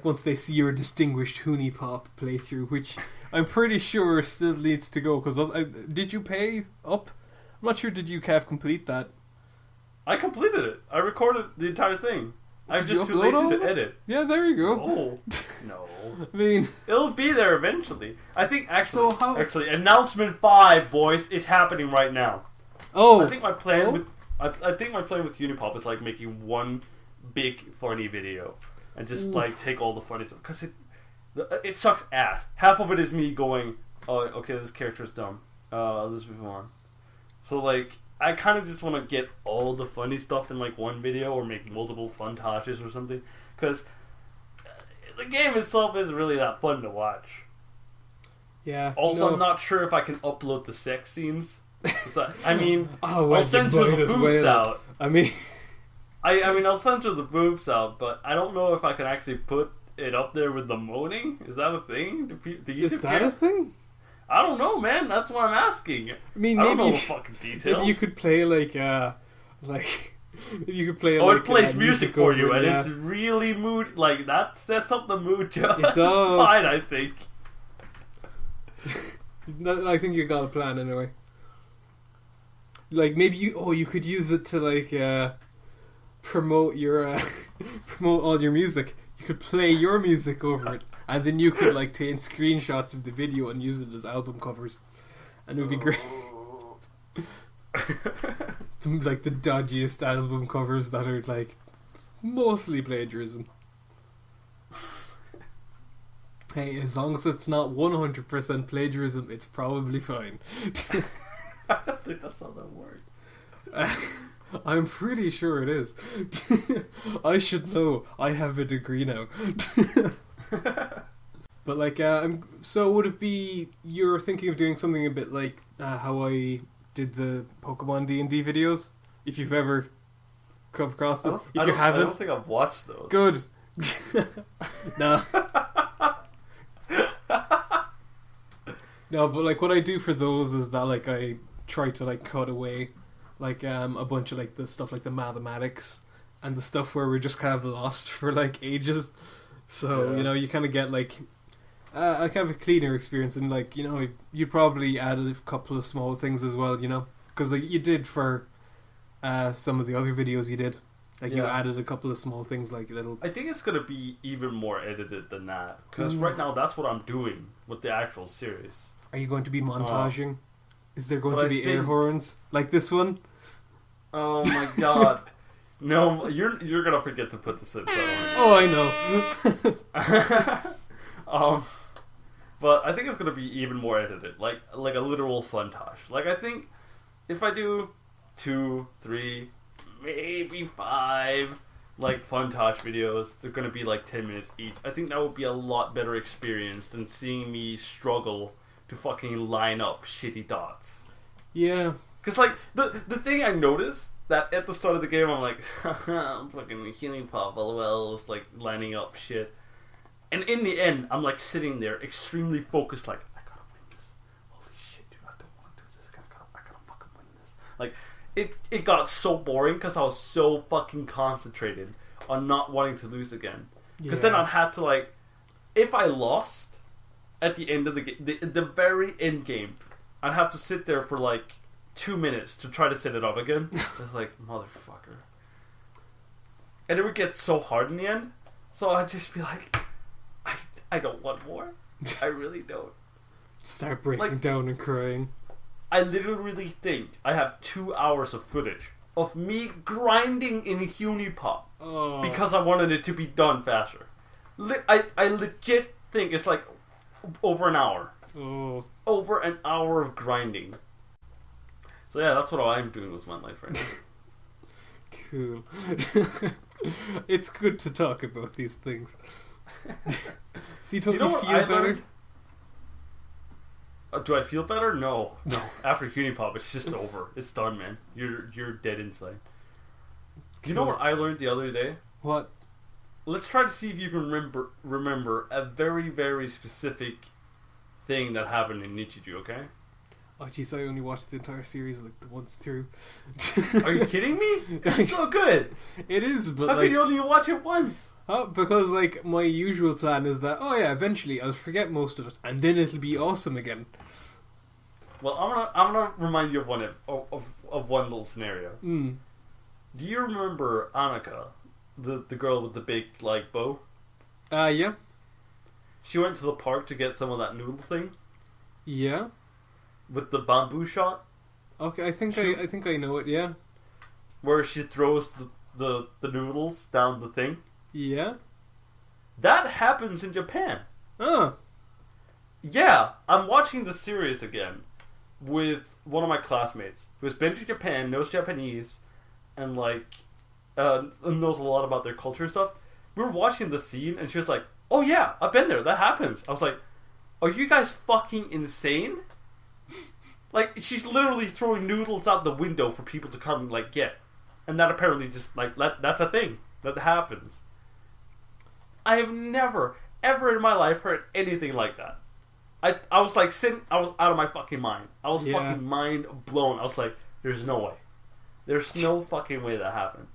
once they see your distinguished Hoonie Pop playthrough, which I'm pretty sure still needs to go. Because did you pay up? I'm not sure. Did you, Kev, complete that? I completed it. I recorded the entire thing. I'm Did just you too upload lazy all to of it? edit. Yeah, there you go. No, no. I mean, It'll be there eventually. I think So how- actually, announcement 5, boys. It's happening right now. oh, I think my plan with I think my plan with Unipop is like making one big funny video and just like take all the funny stuff because it sucks ass. Half of it is me going, oh, okay, this character's dumb. I'll just move on. So like, I kind of just want to get all the funny stuff in like one video or make multiple funtages or something because the game itself isn't really that fun to watch. yeah. Also, no. I'm not sure if I can upload the sex scenes. So, I mean, Oh, well, I'll censor you might the as boobs well. out. I mean, I mean, I'll censor the boobs out, but I don't know if I can actually put it up there with the moaning. Is that a thing? Do YouTube is that care? a thing? I don't know, man. That's what I'm asking. I mean, I don't know maybe the fucking details. maybe you could play like if you could play. Oh, like, it plays music for you, over, and yeah. it's really mood. Like that sets up the mood just It does. fine, I think. I think you got a plan anyway. Like maybe you could use it to like promote your promote all your music. You could play your music over it, and then you could like take screenshots of the video and use it as album covers, and it would be great. Like the dodgiest album covers that are like mostly plagiarism. Hey, as long as it's not 100% plagiarism, it's probably fine. I don't think that's how that works. I'm pretty sure it is. I should know. I have a degree now. But like, so would it be you're thinking of doing something a bit like how I did the Pokemon D&D videos? If you've ever come across them, if you I haven't, don't think I've watched those. good. No. No, but like what I do for those is that like I try to like cut away like a bunch of like the stuff like the mathematics and the stuff where we're just kind of lost for like ages. So Yeah. you know you kind of get like a kind of a cleaner experience, and like you know you probably added a couple of small things as well, you know, because like you did for some of the other videos you did. Like you Yeah. added a couple of small things like little. I think it's gonna be even more edited than that because right now that's what I'm doing with the actual series. Are you going to be montaging? Is there going But to I be think- air horns like this one? Oh my god! No, you're gonna forget to put this in. Oh, I know. But I think it's gonna be even more edited, like a literal funtage. Like I think if I do 2, 3, maybe 5 like funtage videos, they're gonna be like 10 minutes each. I think that would be a lot better experience than seeing me struggle to fucking line up shitty dots. Yeah. Cause like the thing I noticed that at the start of the game I'm like, I'm fucking healing pop, lol, was like lining up shit, and in the end I'm like sitting there extremely focused, like I gotta win this. Holy shit, dude, I don't want to do this. I gotta fucking win this. Like it got so boring because I was so fucking concentrated on not wanting to lose again. Because then I had to like, if I lost at the end of the game, the very end game, I'd have to sit there for like 2 minutes to try to set it up again. It's like, motherfucker. And it would get so hard in the end. So I'd just be like, I don't want more. I really don't. Start breaking Like- down and crying. I literally think I have 2 hours of footage of me grinding in Unipop Oh. because I wanted it to be done faster. I legit think it's like over an hour. Oh. Over an hour of grinding. So yeah, that's what I'm doing with my life right now. Cool. It's good to talk about these things. See, don't You know you what feel I better? learned? Do I feel better? No. After Unipop, it's just over. It's done, man. You're dead inside. You know Cool. what I learned the other day? What? Let's try to see if you can remember a very, very specific thing that happened in Nichiju, okay? Oh jeez, I only watched the entire series like the once through. Are you kidding me? It's so good. It is, but how like, can you only watch it once? Oh, because like my usual plan is that eventually I'll forget most of it and then it'll be awesome again. Well, I'm gonna remind you of one little scenario. Mm. Do you remember Annika, the girl with the big like bow? Yeah. She went to the park to get some of that noodle thing. Yeah. With the bamboo shot. Okay, I think I know it. Yeah. Where she throws the noodles down the thing. Yeah. That happens in Japan. Oh. Yeah, I'm watching the series again with one of my classmates who's been to Japan, knows Japanese, and like knows a lot about their culture and stuff. We were watching the scene, and she was like, "Oh yeah, I've been there. That happens." I was like, "Are you guys fucking insane?" Like, she's literally throwing noodles out the window for people to come like get, and that apparently just like that's a thing that happens. I have never ever in my life heard anything like that. I was like I was out of my fucking mind. I was fucking mind blown. I was like, "There's no way. There's no fucking way that happened."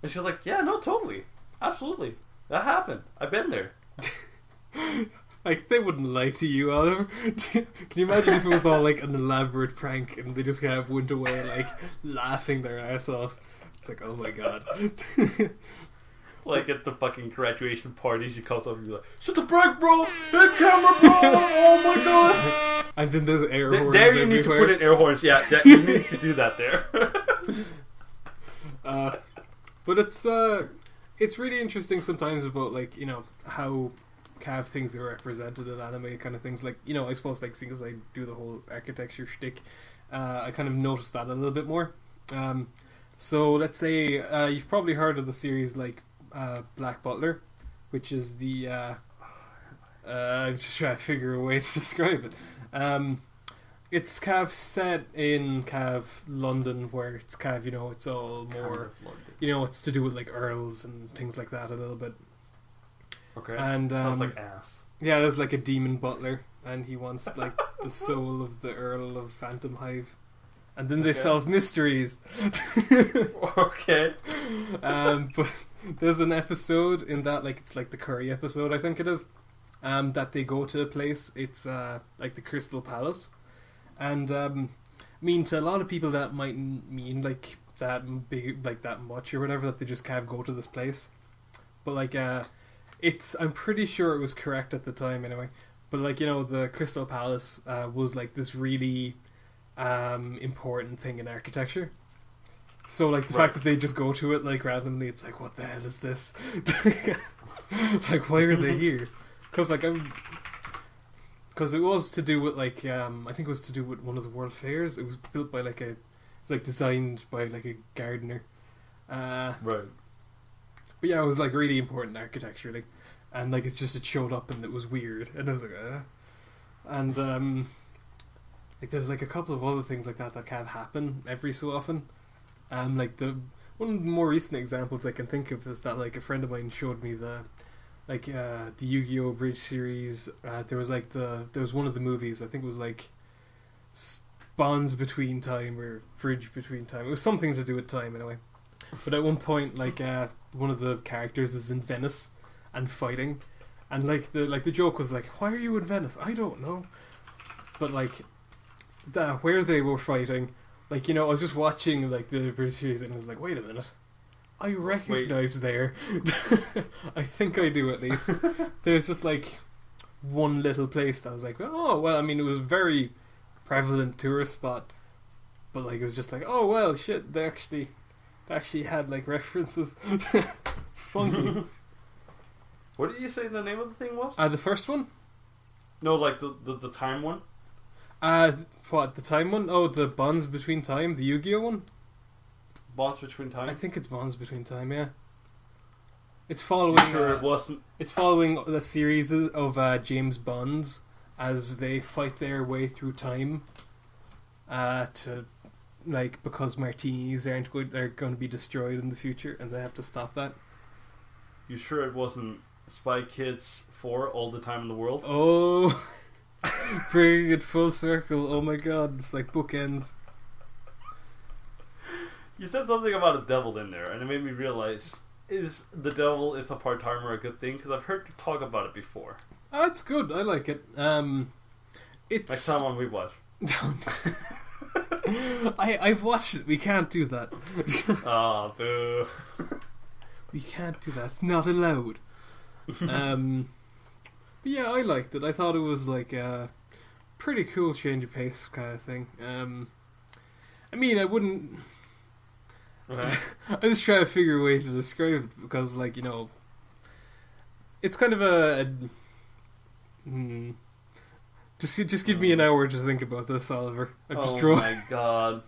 And she was like, "Yeah, no, totally. Absolutely. That happened. I've been there." Like, they wouldn't lie to you, Oliver. Can you imagine if it was all like an elaborate prank and they just kind of went away like laughing their ass off? It's like, oh my god. Like at the fucking graduation party, she comes up and be like, "Shut the brake, bro! Hit camera, bro! Oh my god!" And then there's air horns there you everywhere. need to put in air horns. Yeah, you need to do that there. But it's really interesting sometimes about like, you know, how kind of things are represented in anime kind of things. Like, you know, I suppose like because I do the whole architecture shtick, I kind of noticed that a little bit more. So let's say you've probably heard of the series like Black Butler, which is the I'm just trying to figure a way to describe it. It's kind of set in kind of London, where it's kind of, you know, it's all more, you know, it's to do with like earls and things like that a little bit. Okay. And sounds like ass. Yeah, there's like a demon butler, and he wants like the soul of the Earl of Phantom Hive, and then they solve mysteries. Okay. But there's an episode in that, like, it's like the curry episode, I think it is, that they go to a place. It's like the Crystal Palace, and I mean, to a lot of people that might mean like that big, like that much or whatever, that they just kind of go to this place. But like I'm pretty sure it was correct at the time anyway. But like, you know, the Crystal Palace was like this really important thing in architecture. So like the fact that they just go to it like randomly, it's like, what the hell is this? Like, why are they here? Because like because it was to do with like I think it was to do with one of the World Fairs. It was built by like it's like designed by like a gardener. Right. But yeah, it was like really important architecture, like, and like it showed up and it was weird, and I was like, and like there's like a couple of other things like that can't happen every so often. Like one of the more recent examples I can think of is that like a friend of mine showed me the Yu-Gi-Oh! Bridge series. There was one of the movies, I think it was like Bonds Between Time or Bridge Between Time. It was something to do with time anyway. But at one point, like one of the characters is in Venice and fighting, and like the joke was like, "Why are you in Venice?" I don't know. But like where they were fighting, like, you know, I was just watching like the British series and I was like, wait a minute, I recognize there. I think I do at least. There's just like one little place that I was like, oh well, I mean, it was a very prevalent tourist spot, but like it was just like, oh well, shit, they actually had like references. Funky. What did you say the name of the thing was? The first one? No, like the time one? What, the time one? Oh, the Bonds Between Time, the Yu-Gi-Oh! One? Bonds Between Time? I think it's Bonds Between Time, yeah. It's following... Sure it wasn't? It's following the series of James Bonds as they fight their way through time to... like, because martinis are going to be destroyed in the future, and they have to stop that. You sure it wasn't Spy Kids 4 All the Time in the World? Oh, Bringing it full circle. Oh my god, it's like bookends. You said something about a devil in there, and it made me realize: is the devil is a part-timer a good thing? Because I've heard you talk about it before. Oh, it's good. I like it. It's Next time on We Watch. I've watched it. We can't do that. Oh, boo. We can't do that. It's not allowed. But yeah, I liked it. I thought it was like a pretty cool change of pace kind of thing. I mean, I wouldn't. Okay. I was trying to figure a way to describe it because, like, you know, it's kind of a just give me an hour to think about this, Oliver. Oh my god.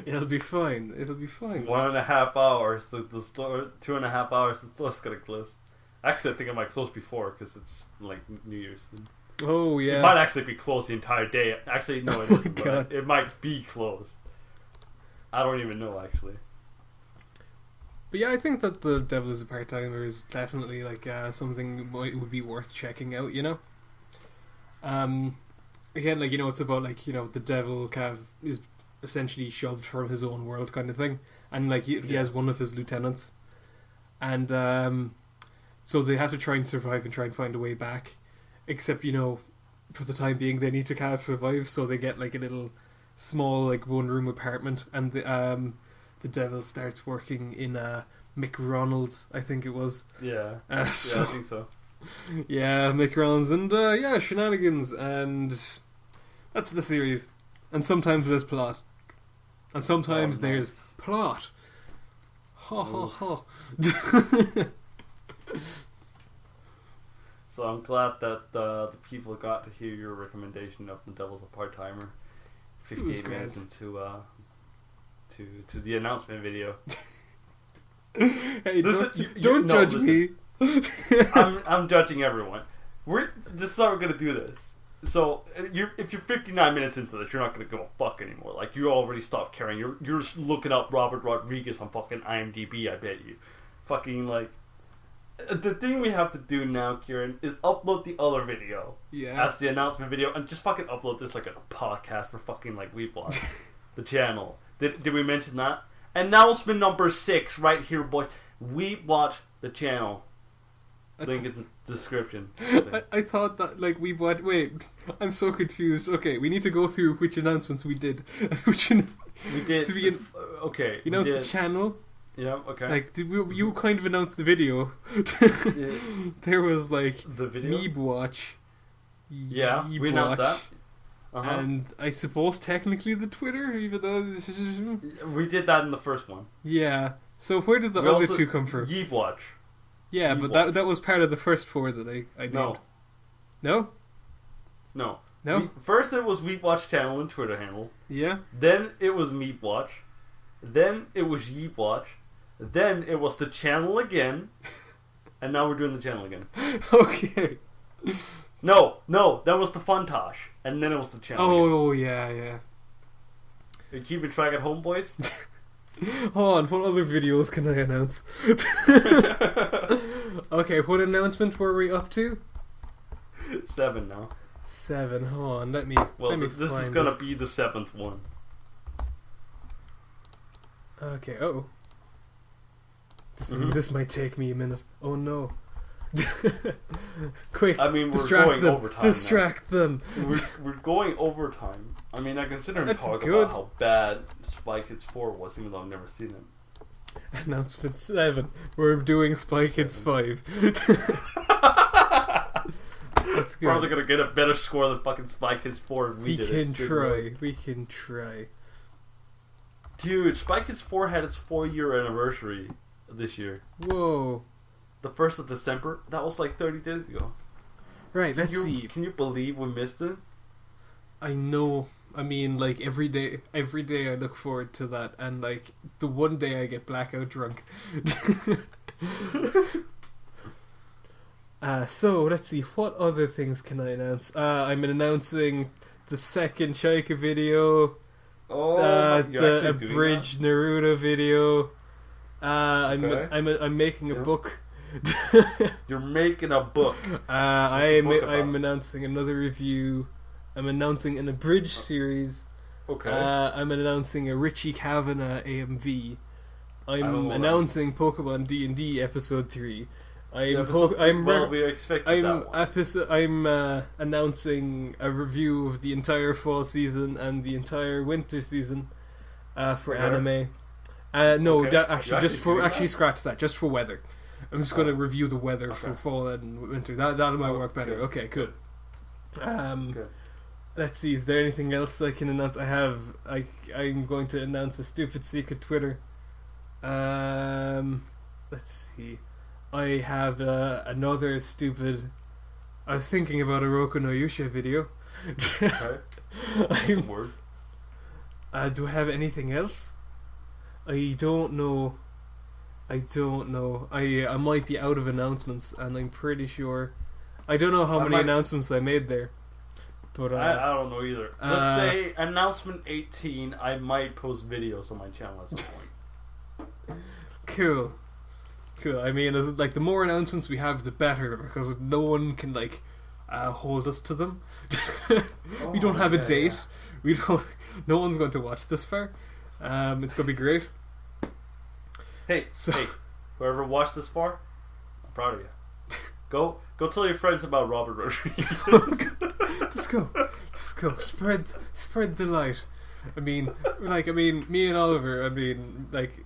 It'll be fine. It'll be fine. 1.5 hours. The store. 2.5 hours. The store's gonna close. Actually, I think it might close before because it's like New Year's. Oh yeah. It might actually be closed the entire day. Actually, no, it Oh isn't. my God. It might be closed. I don't even know actually. But yeah, I think that The Devil is a Part-Timer is definitely like something would be worth checking out, you know? Again, like, you know, it's about, like, you know, the devil kind of is essentially shoved from his own world kind of thing. And, like, he has one of his lieutenants. And so they have to try and survive and try and find a way back. Except, you know, for the time being, they need to kind of survive, so they get, like, a little small, like, one-room apartment. And the devil starts working in McRonald's, I think it was. Yeah. I think so. Yeah, McRonald's and yeah, shenanigans, and that's the series. And sometimes there's plot, and sometimes there's plot. Ha ha ha. So I'm glad that the people got to hear your recommendation of The Devil's a Part-Timer. 58 minutes into to the announcement video. Hey, don't judge me. I'm judging everyone. This is how we're gonna do this. So if you're 59 minutes into this, you're not gonna give a fuck anymore. Like, you already stopped caring. You're just looking up Robert Rodriguez on fucking IMDb. I bet you. Fucking, like, the thing we have to do now, Kieran, is upload the other video as the announcement video, and just fucking upload this like a podcast for fucking like We Watch the channel. Did we mention that? Announcement number 6 right here, boys. We Watch the channel. Link in the description. I thought that, like, we watched. Wait, I'm so confused. Okay, we need to go through which announcements we did. We did. So Okay. You announced the channel. Yeah. Okay. Like, you kind of announced the video. Yeah. There was like the video. Meeb Watch. Yeah, we announced that. And I suppose technically the Twitter, even though we did that in the first one. Yeah. So where did the other two come from? Yeep Watch. Yeah, but that was part of the first 4 that I named. No? No? First it was Weep Watch channel and Twitter handle. Yeah. Then it was Meep Watch. Then it was Yeep Watch. Then it was the channel again. And now we're doing the channel again. Okay. No, that was the Funtosh. And then it was the channel again. Oh, yeah. Are you keeping track at home, boys? Hold on, what other videos can I announce? Okay, what announcement were we up to? 7 now. 7, hold on, let me this is gonna be the 7th one. Okay, This might take me a minute. Oh no. Quick, I mean, we're going overtime. Distract them. We're going overtime. I mean, I consider him talk good. about how bad Spy Kids 4 was, even though I've never seen it. Announcement 7. We're doing Spy Kids 5. That's good. Probably gonna get a better score than fucking Spy Kids 4 if we did it. We can try. Dude, Spy Kids 4 had its 4-year anniversary this year. Whoa. The 1st of December? That was like 30 days ago. Right, let's see. Can you believe we missed it? I know. I mean, like, every day I look forward to that, and like the one day I get blackout drunk. So let's see, what other things can I announce? I'm announcing the second Chaika video, the abridged Naruto video. I'm making a book. You're making a book. I'm announcing another review I'm announcing an abridged series. Okay. I'm announcing a Richie Kavanagh AMV. I'm what announcing Pokemon D&D Episode 3. we expected that one. I'm announcing a review of the entire fall season and the entire winter season for anime. No, Okay. actually scratch that. Just for weather. I'm just going to review the weather for fall and winter. That might work better. Good. Okay, good. Good. Let's see. Is there anything else I can announce? I'm going to announce a stupid secret Twitter. Let's see. I have another stupid. I was thinking about a Roku no Yusha video. Okay. That's a word. Do I have anything else? I don't know. I might be out of announcements, and I'm pretty sure. I don't know how many announcements I made there. But I don't know either. Let's say announcement 18. I might post videos on my channel at some point. Cool. I mean, the more announcements we have, the better, because no one can hold us to them. We don't have a date. Yeah. We don't. No one's going to watch this far. It's going to be great. Hey, whoever watched this far, I'm proud of you. Go tell your friends about Robert Rodriguez. Just go. Spread the light. I mean, me and Oliver.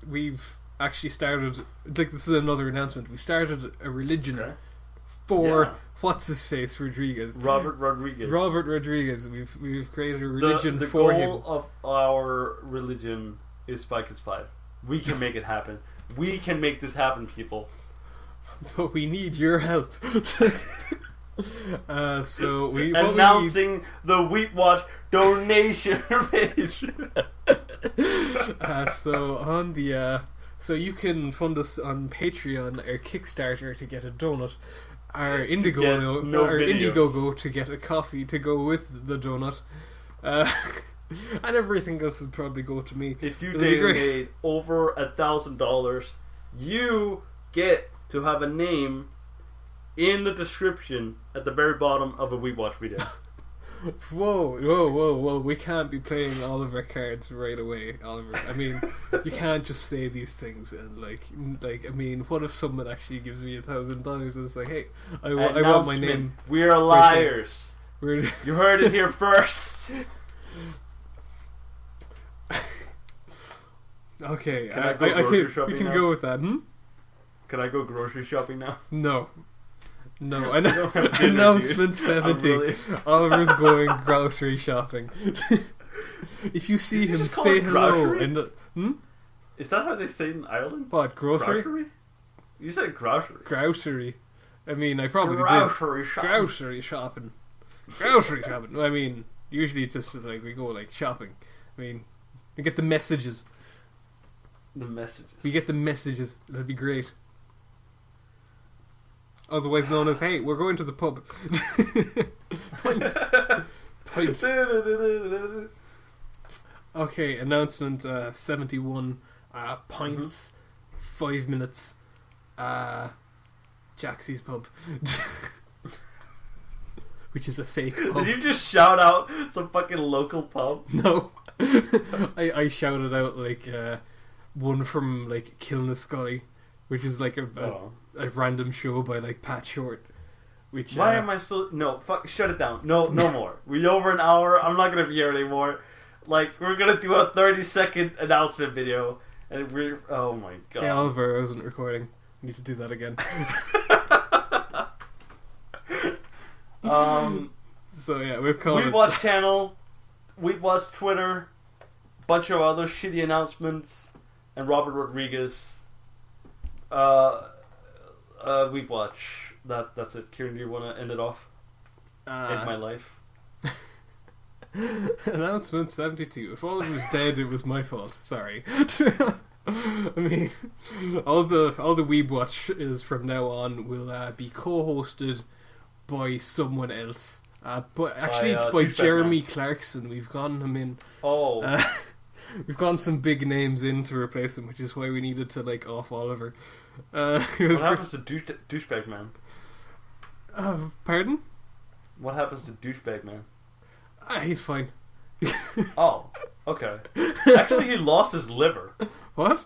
We've actually started. This is another announcement. We started a religion for what's his face Rodriguez. Robert Rodriguez. We've created a religion for him. The goal of our religion is Spike is 5. We can make it happen. We can make this happen, people. But we need your help. So we announcing the Wheat Watch donation page. So you can fund us on Patreon or Kickstarter to get a donut, our Indiegogo to get a coffee to go with the donut, and everything else would probably go to me. If you donate over $1,000, you get to have a name in the description at the very bottom of a Wheat Watch video. Whoa! We can't be playing all of our cards right away, Oliver. I mean, you can't just say these things and I mean, what if someone actually gives me $1,000 and it's like, hey, I want my name. We're liars. You heard it here first. Okay, can I go grocery shopping we can now? go with that. Can I go grocery shopping now? No. Announcement 70. Really... Oliver's going grocery shopping. If you see him, say hello. Is that how they say it in Ireland? What, grocery? You said grocery. Grocery. I mean, I probably grocery did. Grocery shopping. Grocery shopping. I mean, usually it's just we go shopping. I mean, we get the messages. We get the messages. That'd be great. Otherwise known as, hey, we're going to the pub. Point. Okay, announcement 71. Pints, 5 minutes. Jaxie's pub. Which is a fake pub. Did you just shout out some fucking local pub? No. I shouted out one from Kilnascully, which is a random show by Pat Short. Which why am I still shut it down. No more. We're over an hour. I'm not gonna be here anymore. We're gonna do a 30-second announcement video and we're oh my god. Hey Oliver, I wasn't recording. I need to do that again. So yeah, we've called Wheat Watch channel, Wheat Watch Twitter, bunch of other shitty announcements, and Robert Rodriguez. Wheat Watch. That's it. Kieran, do you want to end it off? End my life. Announcement 72. If Oliver was dead, it was my fault. Sorry. I mean, all the Weeb Watch is from now on will be co-hosted by someone else. But actually, it's by Jeremy Clarkson. We've gotten him in. We've gotten some big names in to replace him, which is why we needed to off Oliver. What happens to Douchebag Man? Pardon? What happens to Douchebag Man? He's fine. Oh, okay. Actually, he lost his liver. What?